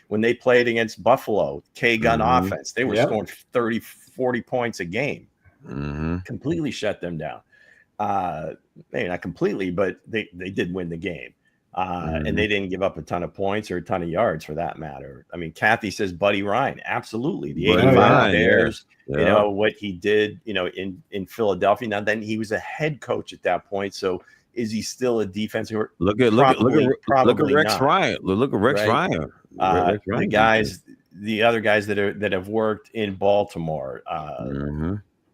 when they played against Buffalo, K-gun offense, they were scoring 30, 40 points a game. Completely shut them down. Maybe not completely, but they did win the game. And they didn't give up a ton of points or a ton of yards for that matter. I mean, Kathy says Buddy Ryan. Absolutely. The 85 Bears, what he did, in Philadelphia. Now, then he was a head coach at that point. So is he still a defensive? Look at Rex Ryan. Look at Rex Ryan. The other guys that have worked in Baltimore,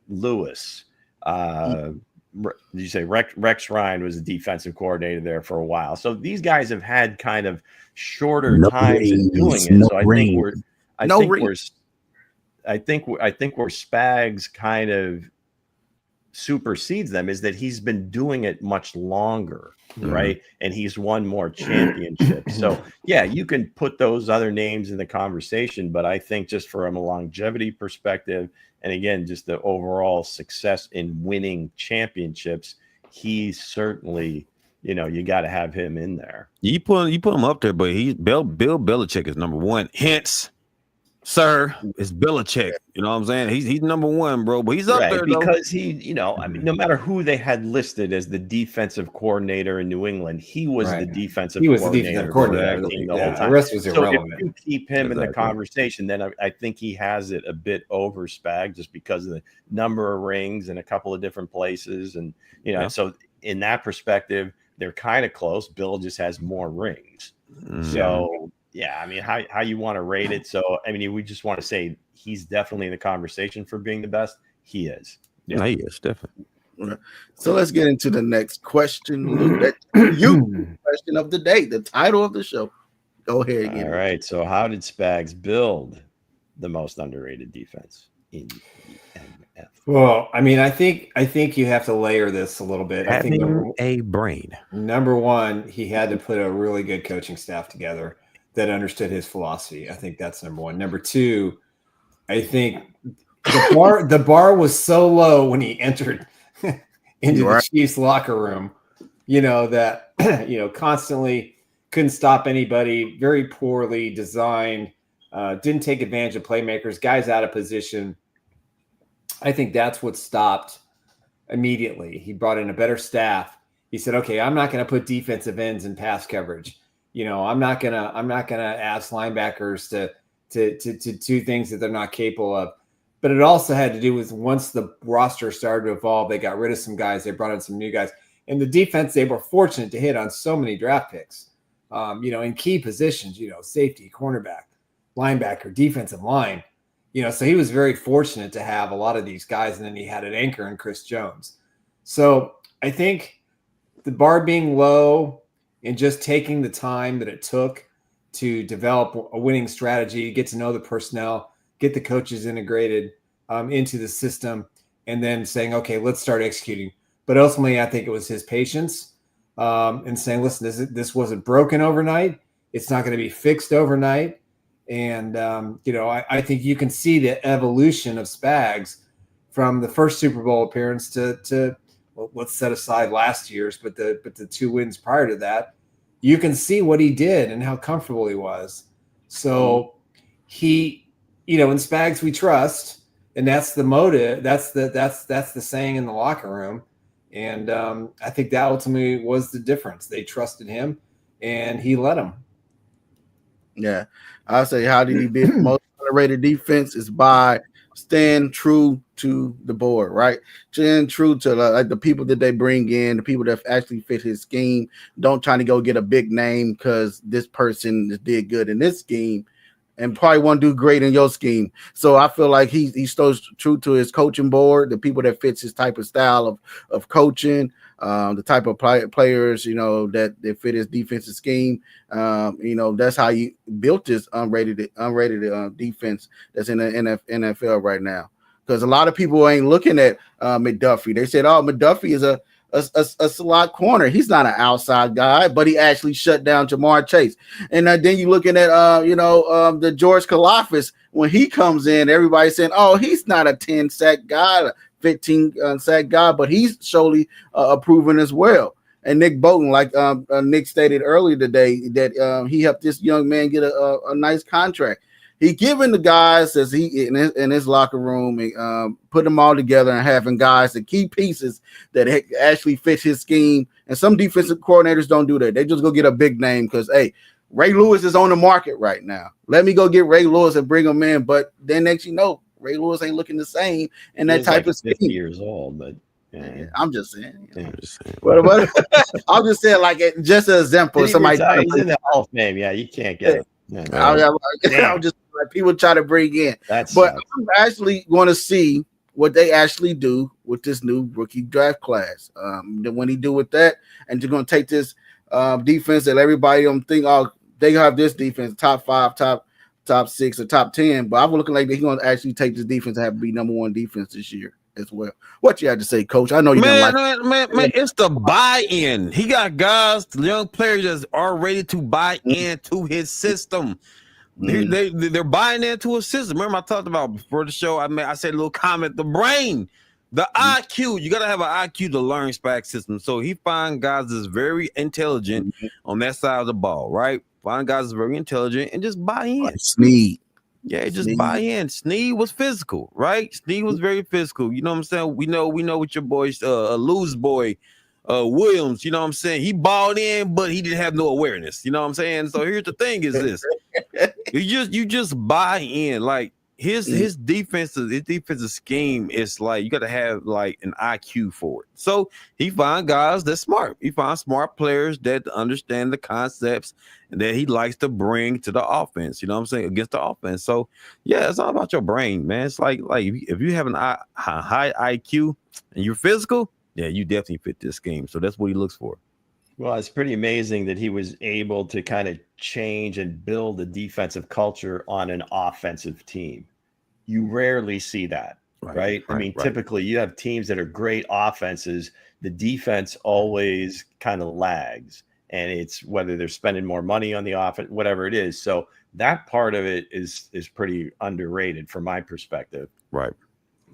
Lewis, did you say Rex Ryan was a defensive coordinator there for a while? So these guys have had kind of shorter times in doing it. So I think where Spags kind of supersedes them is that he's been doing it much longer, right? And he's won more championships. So yeah, you can put those other names in the conversation, but I think just from a longevity perspective, and again, just the overall success in winning championships, he's certainly, you got to have him in there. You put him up there, but Bill Belichick is number one. Hence, sir, it's Belichick. You know what I'm saying? He's number one, bro. But he's up there because no matter who they had listed as the defensive coordinator in New England, he was the defensive coordinator for that team the whole time. The rest was irrelevant. So if you keep him in the conversation, then I think he has it a bit over Spag, just because of the number of rings in a couple of different places, and so in that perspective, they're kind of close. Bill just has more rings, so. Yeah, I mean, how you want to rate it. So, I mean, we just want to say he's definitely in the conversation for being the best. He is. Yeah, he is, definitely. So let's get into the next question, Luke. Question of the day, the title of the show. Go ahead again. All right. So how did Spags build the most underrated defense in EMF? Well, I mean, I think you have to layer this a little bit. I think a brain. Number one, he had to put a really good coaching staff together that understood his philosophy. I think that's number one. Number two, I think the bar was so low when he entered into the Chiefs locker room, that, constantly couldn't stop anybody, very poorly designed, didn't take advantage of playmakers, guys out of position. I think that's what stopped immediately. He brought in a better staff. He said, okay, I'm not going to put defensive ends in pass coverage. I'm not gonna ask linebackers to do things that they're not capable of. But it also had to do with once the roster started to evolve, they got rid of some guys, they brought in some new guys. And the defense, they were fortunate to hit on so many draft picks, in key positions, safety, cornerback, linebacker, defensive line. So he was very fortunate to have a lot of these guys, and then he had an anchor in Chris Jones. So I think the bar being low, and just taking the time that it took to develop a winning strategy, get to know the personnel, get the coaches integrated into the system, and then saying, okay, let's start executing. But ultimately, I think it was his patience and saying, listen, this wasn't broken overnight. It's not going to be fixed overnight. And, I think you can see the evolution of Spags from the first Super Bowl appearance to well, let's set aside last year's, but the 2 wins prior to that. You can see what he did and how comfortable he was. So he, in Spags we trust, and that's the motive. That's the saying in the locker room. And I think that ultimately was the difference. They trusted him, and he let them. Yeah, I'll say, how did he build most underrated defense is by staying true to the board, right? Staying true to the people that they bring in, the people that actually fit his scheme. Don't try to go get a big name because this person did good in this scheme and probably won't do great in your scheme. So I feel like he stays true to his coaching board, the people that fits his type of style of coaching, the type of players, that fit his defensive scheme. That's how you built this unrated defense that's in the NFL right now. Because a lot of people ain't looking at McDuffie. They said, "Oh, McDuffie is a a slot corner. He's not an outside guy, but he actually shut down Jamar Chase. And then you looking at the George Kalafis when he comes in, everybody's saying, oh, he's not a 10 sack guy, 15 sack guy, but he's surely proven as well. And Nick Bolton, like Nick stated earlier today, that he helped this young man get a nice contract. He giving the guys as he in his locker room and put them all together and having guys, the key pieces that actually fit his scheme. And some defensive coordinators don't do that. They just go get a big name because, hey, Ray Lewis is on the market right now. Let me go get Ray Lewis and bring him in. But then next Ray Lewis ain't looking the same in that type of scheme. 50 years old, but yeah, I'm just saying. Yeah. But I'm just saying, like, just an example. Somebody he's in the Hall of Fame. Yeah, you can't get it. Yeah, I'm just like people try to bring in. But I'm actually going to see what they actually do with this new rookie draft class. When he do with that, and they're going to take this defense that everybody don't think, oh, they have this defense top 5, top 6, or top 10. But I'm looking like he's going to actually take this defense and have to be number 1 defense this year as well. What you had to say, Coach? I know you man, it's the buy-in. He got guys, young players that's are ready to buy into his system. They're buying into a system. Remember, I talked about before the show. I said a little comment. The brain, the IQ. You got to have an IQ to learn Spags system. So he find guys that's very intelligent on that side of the ball, right? Find guys that's very intelligent and just buy in. Like Snead. Yeah, just buy in. Snead was physical, right? Snead was very physical. You know what I'm saying? We know what your boys, Lou's boy, Williams, you know what I'm saying? He balled in, but he didn't have no awareness. You know what I'm saying? So here's the thing is this. You just buy in. Like his defensive scheme is like you got to have like an IQ for it. So he find guys that's smart. He finds smart players that understand the concepts and that he likes to bring to the offense. You know what I'm saying? Against the offense. So yeah, it's all about your brain, man. It's like if you have a high IQ and you're physical, yeah, you definitely fit this scheme. So that's what he looks for. Well, it's pretty amazing that he was able to kind of change and build a defensive culture on an offensive team. You rarely see that, right? I mean, typically you have teams that are great offenses. The defense always kind of lags, and it's whether they're spending more money on the offense, whatever it is. So that part of it is pretty underrated from my perspective. Right.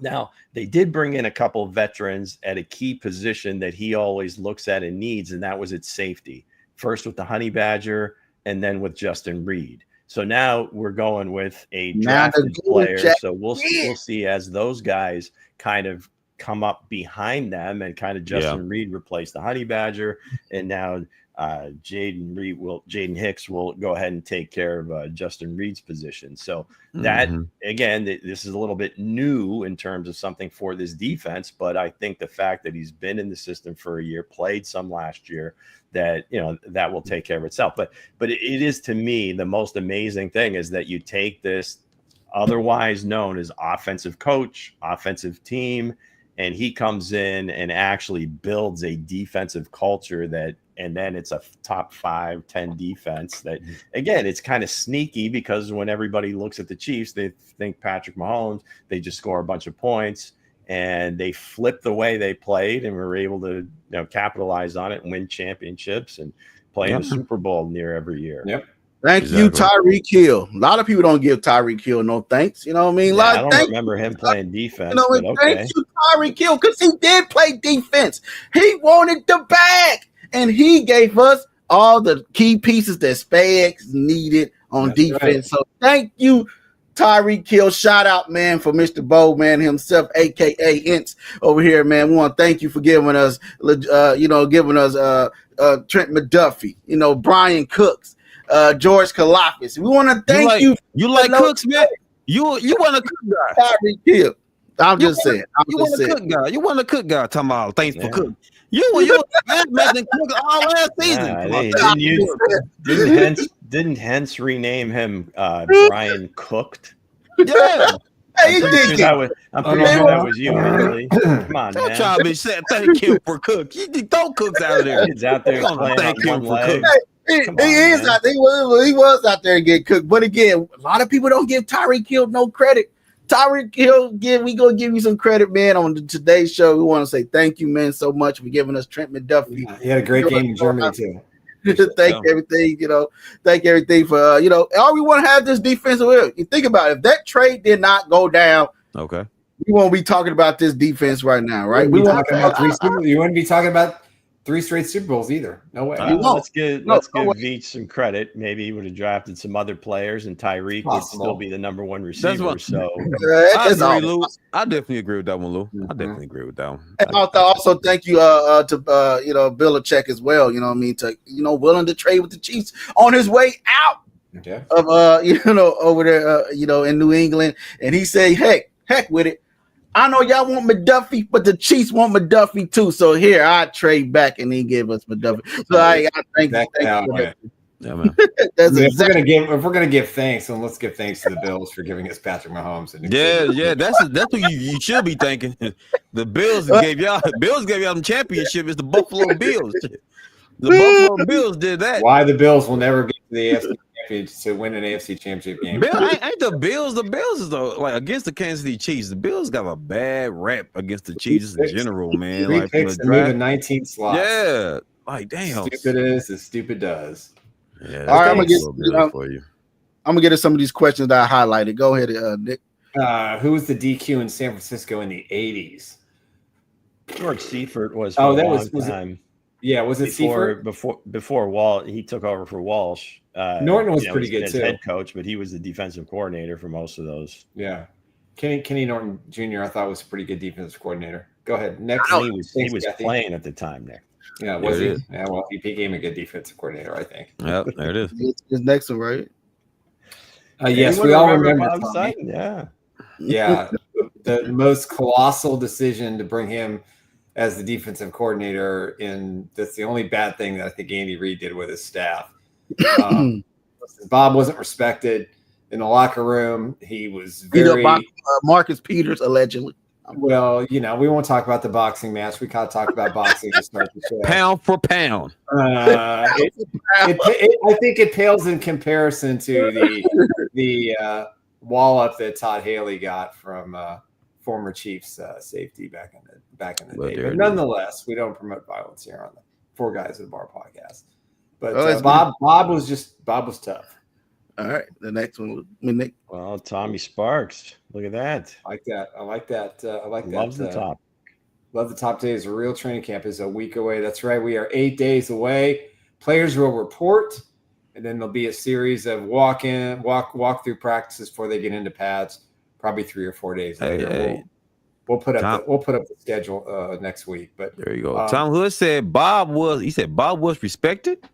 Now, they did bring in a couple of veterans at a key position that he always looks at and needs, and that was at safety. First with the Honey Badger, and then with Justin Reed. So now we're going with a drafted player. So we'll see as those guys kind of come up behind them, and kind of Justin Reed replace the Honey Badger, and now Jaden Hicks will go ahead and take care of Justin Reed's position. So that again, this is a little bit new in terms of something for this defense, but I think the fact that he's been in the system for a year, played some last year, that that will take care of itself. But it is, to me, the most amazing thing is that you take this otherwise known as offensive coach, offensive team, and he comes in and actually builds a defensive culture and then it's a top 5-10 defense that, again, it's kind of sneaky because when everybody looks at the Chiefs, they think Patrick Mahomes, they just score a bunch of points, and they flipped the way they played and were able to capitalize on it and win championships and play in the Super Bowl near every year. Yep. Thank you, Tyreek Hill. A lot of people don't give Tyreek Hill no thanks. You know what I mean? I don't remember him playing defense. But okay. Thank you, Tyreek Hill, because he did play defense. He wanted the bag, and he gave us all the key pieces that Spags needed on defense. Right. So thank you, Tyreek Hill. Shout out, man, for Mr. Bo, man, himself, a.k.a. Hense over here, man. We want to thank you for giving us, Trent McDuffie, Brian Cooks, George Kalafis. We want to thank you. You like Cooks, man? You want a cook guy? Tyreek Hill. I'm just saying. You want a cook guy? You want a cook guy? Talking about thanks for cooking. You making cook all last season. Didn't Hense rename him Brian Cooked? Yeah. Hey, I'm pretty sure that was you, Emily. Come on, don't man. try to be saying thank him for cook. You don't cook out of there. He's out there playing thank him for cook. He was out there getting cooked. But again, a lot of people don't give Tyreek Hill no credit. Tyreek Hill, we gonna give you some credit, man. On today's show, we want to say thank you, man, so much for giving us Trent McDuffie. Yeah, he had a great game in Germany too. Thank everything, thank everything for all we want to have this defensive. You think about it, if that trade did not go down, okay, we won't be talking about this defense right now, right? You wouldn't be talking about 3 straight Super Bowls either. No way. Let's give Veach some credit. Maybe he would have drafted some other players, and Tyreek would still be the number 1 receiver. I definitely agree with that one, Lou. I definitely agree with that one. And also thank you to Belichick as well. You know what I mean? To willing to trade with the Chiefs on his way out of over there in New England, and he said, heck with it. I know y'all want McDuffie, but the Chiefs want McDuffie too. So here, I trade back, and he gave us McDuffie. So I thank you. Yeah, man. If we're gonna give thanks, then let's give thanks to the Bills for giving us Patrick Mahomes. That's what you should be thanking. The Bills gave y'all the championship. It's the Buffalo Bills. The Buffalo Bills did that. Why the Bills will never get to the AFC championship to win an AFC championship game? Ain't the Bills? The Bills is against the Kansas City Chiefs. The Bills got a bad rep against the Chiefs in general, man. 3 picks and moving 19 slots. Yeah, damn. Stupid is as stupid does. Yeah, all right, I'm gonna get to some of these questions that I highlighted. Go ahead, Nick. Who was the DQ in San Francisco in the 80s? George Seifert was for a long time. Was it Seifert? Before Walsh, he took over for Walsh. Norton was pretty good too. Head coach, but he was the defensive coordinator for most of those. Yeah, Kenny Norton Jr. I thought was a pretty good defensive coordinator. Go ahead. Next, he was playing at the time, Nick. Yeah, was he? Yeah, well, he became a good defensive coordinator, I think. Yep, there it is. His next one, right? Yes, we all remember Sutton. Yeah. Yeah, the most colossal decision to bring him as the defensive coordinator, and that's the only bad thing that I think Andy Reid did with his staff. Bob wasn't respected in the locker room. He was very Marcus Peters allegedly. Well, we won't talk about the boxing match. We kind of talk about boxing to start the show. Pound for pound. I think it pales in comparison to the wallop that Todd Haley got from former Chiefs safety back in the day. But nonetheless, we don't promote violence here on the 4 Guys at the Bar podcast. But Bob was tough. All right, the next one, Nick. Well, Tommy Sparks. Look at that. I like that. Loves the top. Love the top days. A real training camp is a week away. That's right. We are 8 days away. Players will report, and then there'll be a series of walk through practices before they get into pads. Probably 3 or 4 days later. We'll put up the schedule next week. But there you go. Tom Hood said Bob was respected.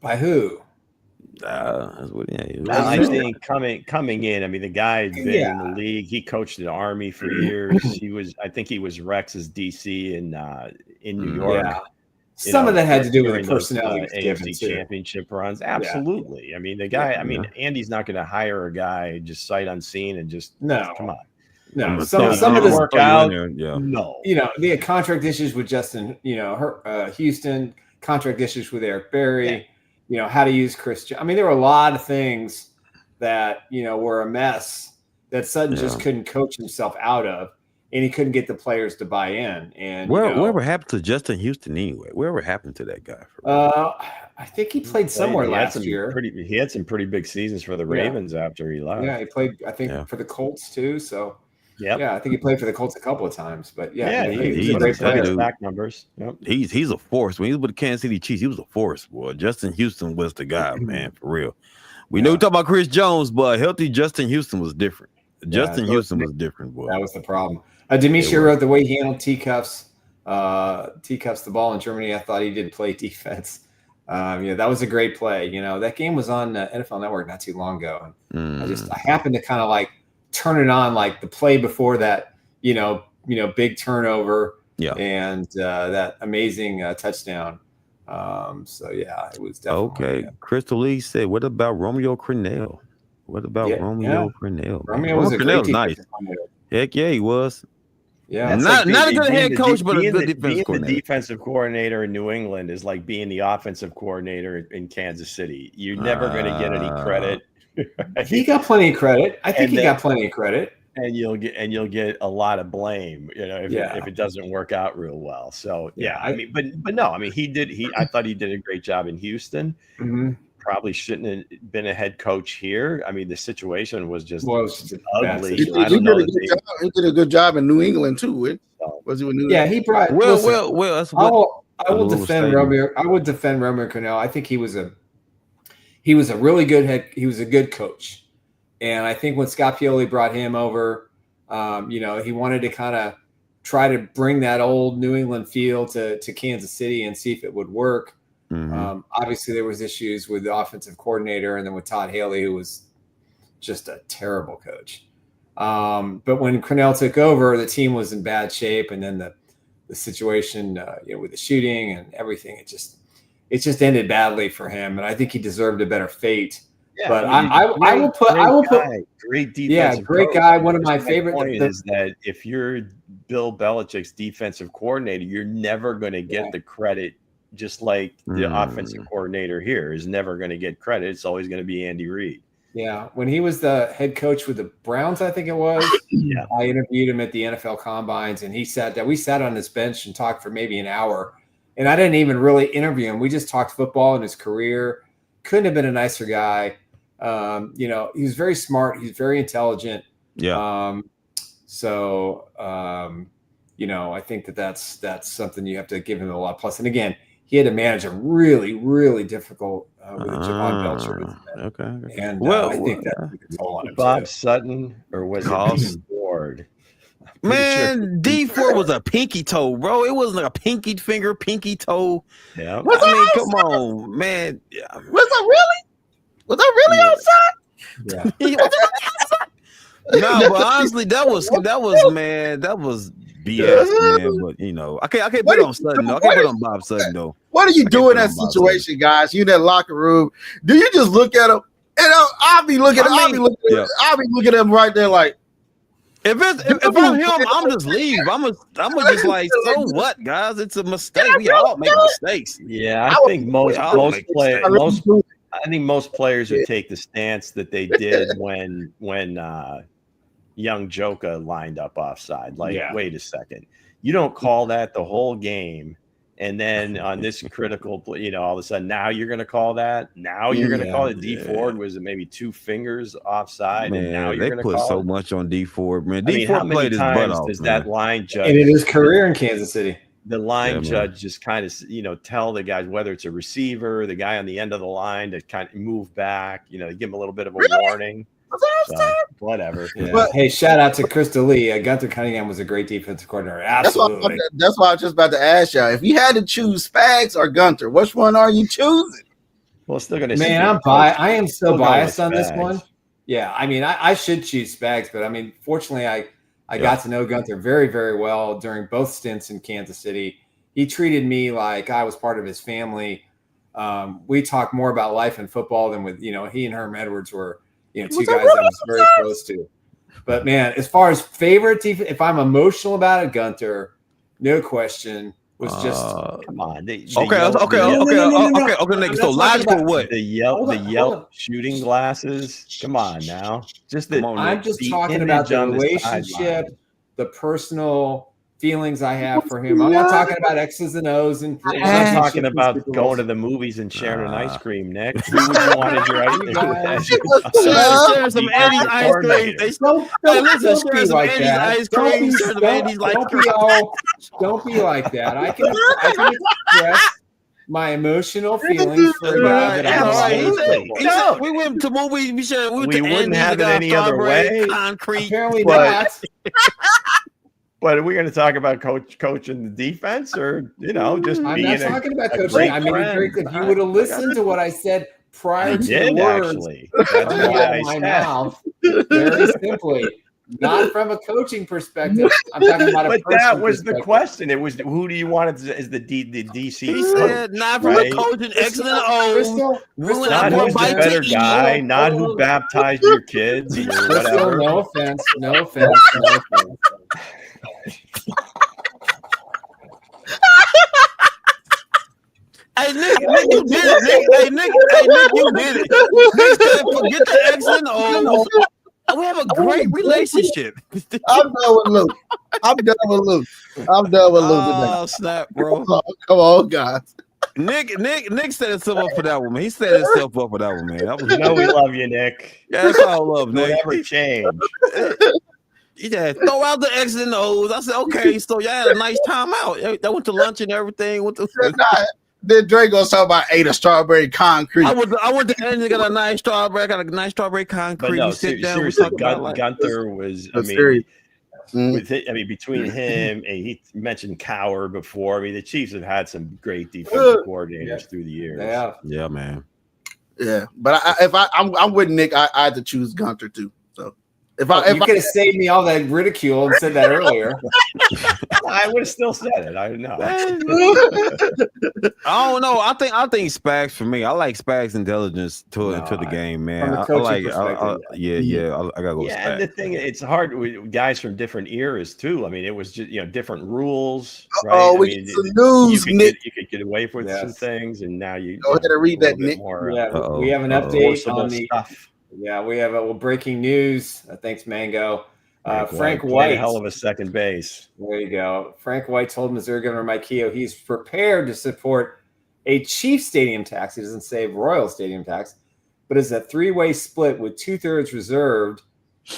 By who? That's what. I think coming in. I mean, the guy's been in the league. He coached the Army for years. I think he was Rex's DC in New York. Yeah. Some of that had to do with the personality AFC championship runs. Absolutely. Yeah. I mean, the guy. I mean, Andy's not going to hire a guy just sight unseen and just come on. No, some of this work out. No, they had contract issues with Justin. Houston, contract issues with Eric Berry. How to use Chris. I mean, there were a lot of things that were a mess that Sutton just couldn't coach himself out of, and he couldn't get the players to buy in. And whatever happened to Justin Houston anyway? Whatever happened to that guy? I think he played somewhere last year. He had some pretty big seasons for the Ravens after he left. Yeah, he played. I think for the Colts too. So. Yeah, I think he played for the Colts a couple of times, but he's a great player. Back numbers. Yep. He's a force. When he was with the Kansas City Chiefs, he was a force. Boy, Justin Houston was the guy, man, for real. We know we talk about Chris Jones, but healthy Justin Houston was different. Houston was different, boy. That was the problem. Demetria wrote the way he handled teacups the ball in Germany. I thought he did play defense. That was a great play. That game was on NFL Network not too long ago, and I happened to kind of like turn it on like the play before that, big turnover and that amazing touchdown. It was definitely okay. Crystal Lee said, "What about Romeo Crennel? What about Romeo Crennel? Romeo was a Crennel's nice. Heck yeah, he was. Yeah, not a good head coach, but a good defensive being coordinator. The defensive coordinator in New England is like being the offensive coordinator in Kansas City. You're never going to get any credit. He got plenty of credit. I think he got plenty of credit. And you'll get a lot of blame, if it doesn't work out real well. So I mean, but no, I mean I thought he did a great job in Houston. Mm-hmm. Probably shouldn't have been a head coach here. I mean, the situation was just ugly. He did a good job in New England too. Was he with New England? Yeah, he brought. Well. I will defend Romeo. I would defend Romeo Crennel. I think he was a really good he was a good coach. And I think when Scott Pioli brought him over, he wanted to kind of try to bring that old New England feel to Kansas City and see if it would work. Mm-hmm. Obviously, there was issues with the offensive coordinator and then with Todd Haley, who was just a terrible coach. But when Crennel took over, the team was in bad shape. And then the situation with the shooting and everything, it just ended badly for him. And I think he deserved a better fate. Yeah, but I will put great defense. Yeah, great guy. One of my favorite point is that if you're Bill Belichick's defensive coordinator, you're never going to get the credit. Just like the offensive coordinator here is never going to get credit. It's always going to be Andy Reid. Yeah, when he was the head coach with the Browns, I think it was. I interviewed him at the NFL Combines, and we sat on his bench and talked for maybe an hour. And I didn't even really interview him. We just talked football and his career. Couldn't have been a nicer guy. He was very smart. He's very intelligent. Yeah. I think that's something you have to give him a lot. Plus, and again, he had to manage a really, really difficult with Javon Belcher. Okay. And I think that took all on him. Bob Sutton or was it Ford? Man, D4 was a pinky toe, bro. It wasn't like a pinky finger, pinky toe. Yeah. Come on, man. Was I really outside? Yeah. No, but honestly, that was BS, man. But I can't put it on Sutton. I can't put it on Bob Sutton though. What do you do in that situation, guys? You in that locker room? Do you just look at him? And I'll be looking at him right there, like. If I'm him, I'm just leave. I'm just like, so what, guys? It's a mistake. We all make mistakes. Yeah, I think most players would take the stance that they did when young Joka lined up offside. Like, wait a second, you don't call that the whole game, and then on this critical, all of a sudden now you're going to call that. Now you're going to call it. D Ford was it maybe 2 fingers offside, and now you're going to call it. They put so much on D Ford, man. D Ford played his butt off. Does that line judge? And in his career in Kansas City, the line judge just kind of tell the guys, whether it's a receiver, the guy on the end of the line, to kind of move back, give him a little bit of a warning. So, whatever. Yeah. But hey, shout out to Crystal Lee. Gunther Cunningham was a great defensive coordinator. Absolutely. That's why I was just about to ask y'all. If you had to choose Spags or Gunther, which one are you choosing? Well, still going to. Man, I am so biased on this one. Yeah, I mean, I should choose Spags, but I mean, fortunately, I got to know Gunther very, very well during both stints in Kansas City. He treated me like I was part of his family. We talked more about life and football than with, he and Herm Edwards were, two guys I was very close to. But man, as far as favorite team, if I'm emotional about it, Gunther, no question, was just come on. Okay. So logical what? The Yelp shooting glasses. Come on now. I'm just talking about the relationship, the personal feelings I have for him. I'm not talking about X's and O's, and I'm not talking about going to the movies and sharing an ice cream, Nick. Who would you want as your ice cream? Share some Eddie's ice cream. Don't be like that. I can express my emotional feelings for a guy that I love. We went to movies. We wouldn't have it any other way. Concrete. Apparently not. But are we going to talk about coaching the defense, or just? I'm not talking about coaching. I mean, if you would have listened to what I said prior to the words actually. That's why my mouth, very simply, not from a coaching perspective. I'm talking about But that was the question. It was who do you want as the DC? He said not from a coaching X and O. Not who's the better guy, not who baptized your kids or whatever. No offense. Hey, Nick, you did it. Nick, you did it. Nick said, forget the X and O's. We have a great relationship. I'm done with Luke. Oh, snap, bro. Come on, guys. Nick set himself up for that one, man. He set himself up for that one, man. That was we love you, Nick. Yeah, that's all love, Nick. Never change. Yeah, throw out the X's and O's. I said, okay, so y'all had a nice time out. I went to lunch and everything. Then Dre goes talk about ate a strawberry concrete. I went to Andy, got a nice strawberry. I got a nice strawberry concrete. But no, sit down. seriously, Gunther was. With it, between him and he mentioned Coward before. The Chiefs have had some great defensive coordinators through the years. Yeah, man. Yeah, but I'm with Nick. I had to choose Gunther too. So if you could have saved me all that ridicule and said that earlier, I would have still said it. I don't know. I don't know. I think Spags for me. I like Spags' intelligence to the game, man. I like. I gotta go. Yeah, and the thing, it's hard with guys from different eras too. It was just different rules. Right? Oh, we get some news, Nick. You could get away with some things, and now you go ahead and read that, Nick. We have an update on the stuff. Yeah, we have breaking news. Thanks, Mango. Frank White, a hell of a second base. There you go. Frank White told Missouri Governor Mike Keogh he's prepared to support a Chiefs stadium tax. He doesn't say Royal stadium tax, but it's a three-way split with 2/3 reserved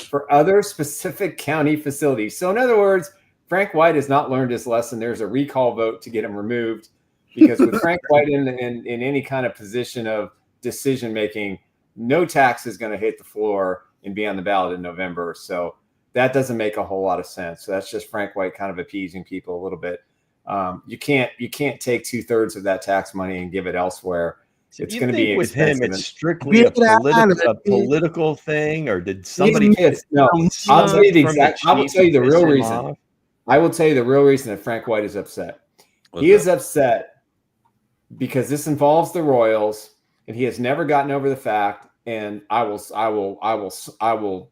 for other specific county facilities. So in other words, Frank White has not learned his lesson. There's a recall vote to get him removed because with Frank White in any kind of position of decision making, no tax is going to hit the floor and be on the ballot in November. So that doesn't make a whole lot of sense. So that's just Frank White kind of appeasing people a little bit. You can't take 2/3 of that tax money and give it elsewhere. It's going to be with him. It's strictly a political thing, or did somebody? No, I'll tell you the exact. I will tell you the real reason. I will tell you the real reason that Frank White is upset. He is upset because this involves the Royals, and he has never gotten over the fact. And I will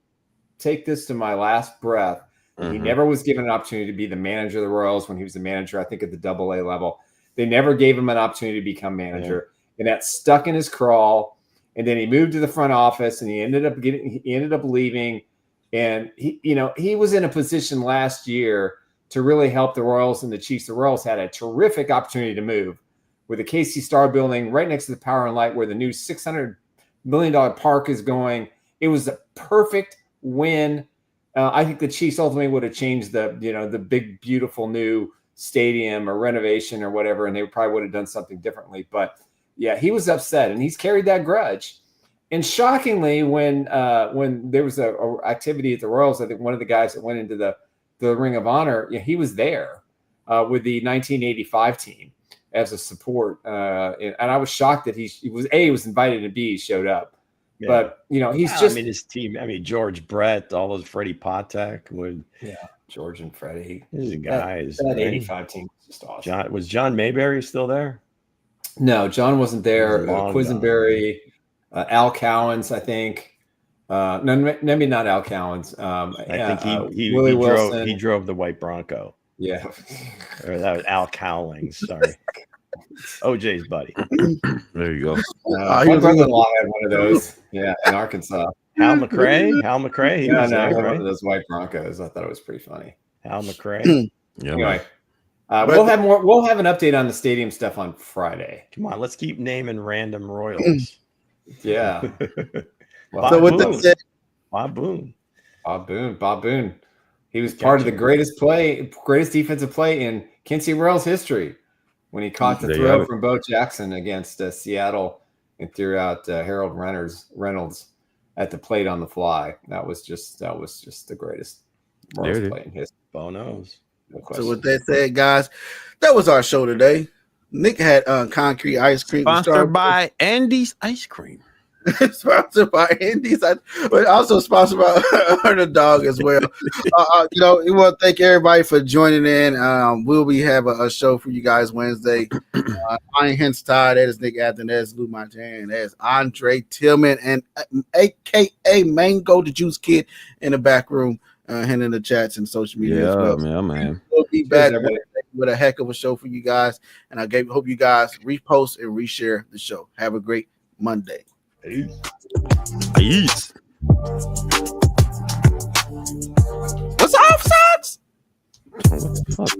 take this to my last breath. Mm-hmm. He never was given an opportunity to be the manager of the Royals when he was the manager, I think, at the AA level. They never gave him an opportunity to become manager. Yeah. And that stuck in his crawl. And then he moved to the front office and he ended up leaving. And he was in a position last year to really help the Royals and the Chiefs. The Royals had a terrific opportunity to move with the KC Star building right next to the Power and Light where the new $600 million park is going. It was a perfect win. I think the Chiefs ultimately would have changed the big, beautiful new stadium or renovation or whatever, and they probably would have done something differently. But yeah, he was upset, and he's carried that grudge. And shockingly, when there was a activity at the Royals, I think one of the guys that went into the Ring of Honor, he was there with the 1985 team as a support, and I was shocked that he was invited, and B, he showed up. Yeah. But he's just. His team. George Brett, all those Freddie Patek would. Yeah, George and Freddie. These guys. That 85 team was just awesome. Was John Mayberry still there? No, John wasn't there. Quisenberry, Al Cowens, I think. No, maybe not Al Cowens. I think he drove the white Bronco. Yeah, or that was Al Cowlings. Sorry. OJ's buddy. There you go. My brother-in-law had one of those. Yeah, in Arkansas. Hal McRae. He was there, one right? of those white Broncos. I thought it was pretty funny. Hal McRae. Yeah. Anyway, we'll have more. We'll have an update on the stadium stuff on Friday. Come on, let's keep naming random Royals. Yeah. So with that said, Bob Boone. He was part of the greatest defensive play in Kansas City Royals history when he caught the throw from Bo Jackson against Seattle and threw out Harold Reynolds at the plate on the fly. That was just the greatest Royals play in history. Bo knows. No question. So with that said, guys, that was our show today. Nick had concrete ice cream. Sponsored by Andy's Ice Cream. Sponsored by Andy's, but also sponsored by Underdog as well. We want to thank everybody for joining in. We'll have a show for you guys Wednesday. I'm Hense Todd. That is Nick Athan. That is Lou Montagna. That is Andre Tillman and AKA Mango the Juice Kid in the back room. and in the chats and social media as well. Yeah, man. We'll be back with a heck of a show for you guys, and hope you guys repost and reshare the show. Have a great Monday. Peace. What's offsides? What the fuck?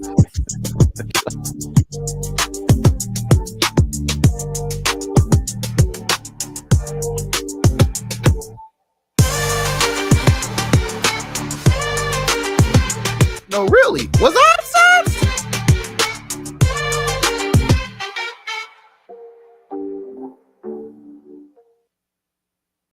No, really. What's offsides?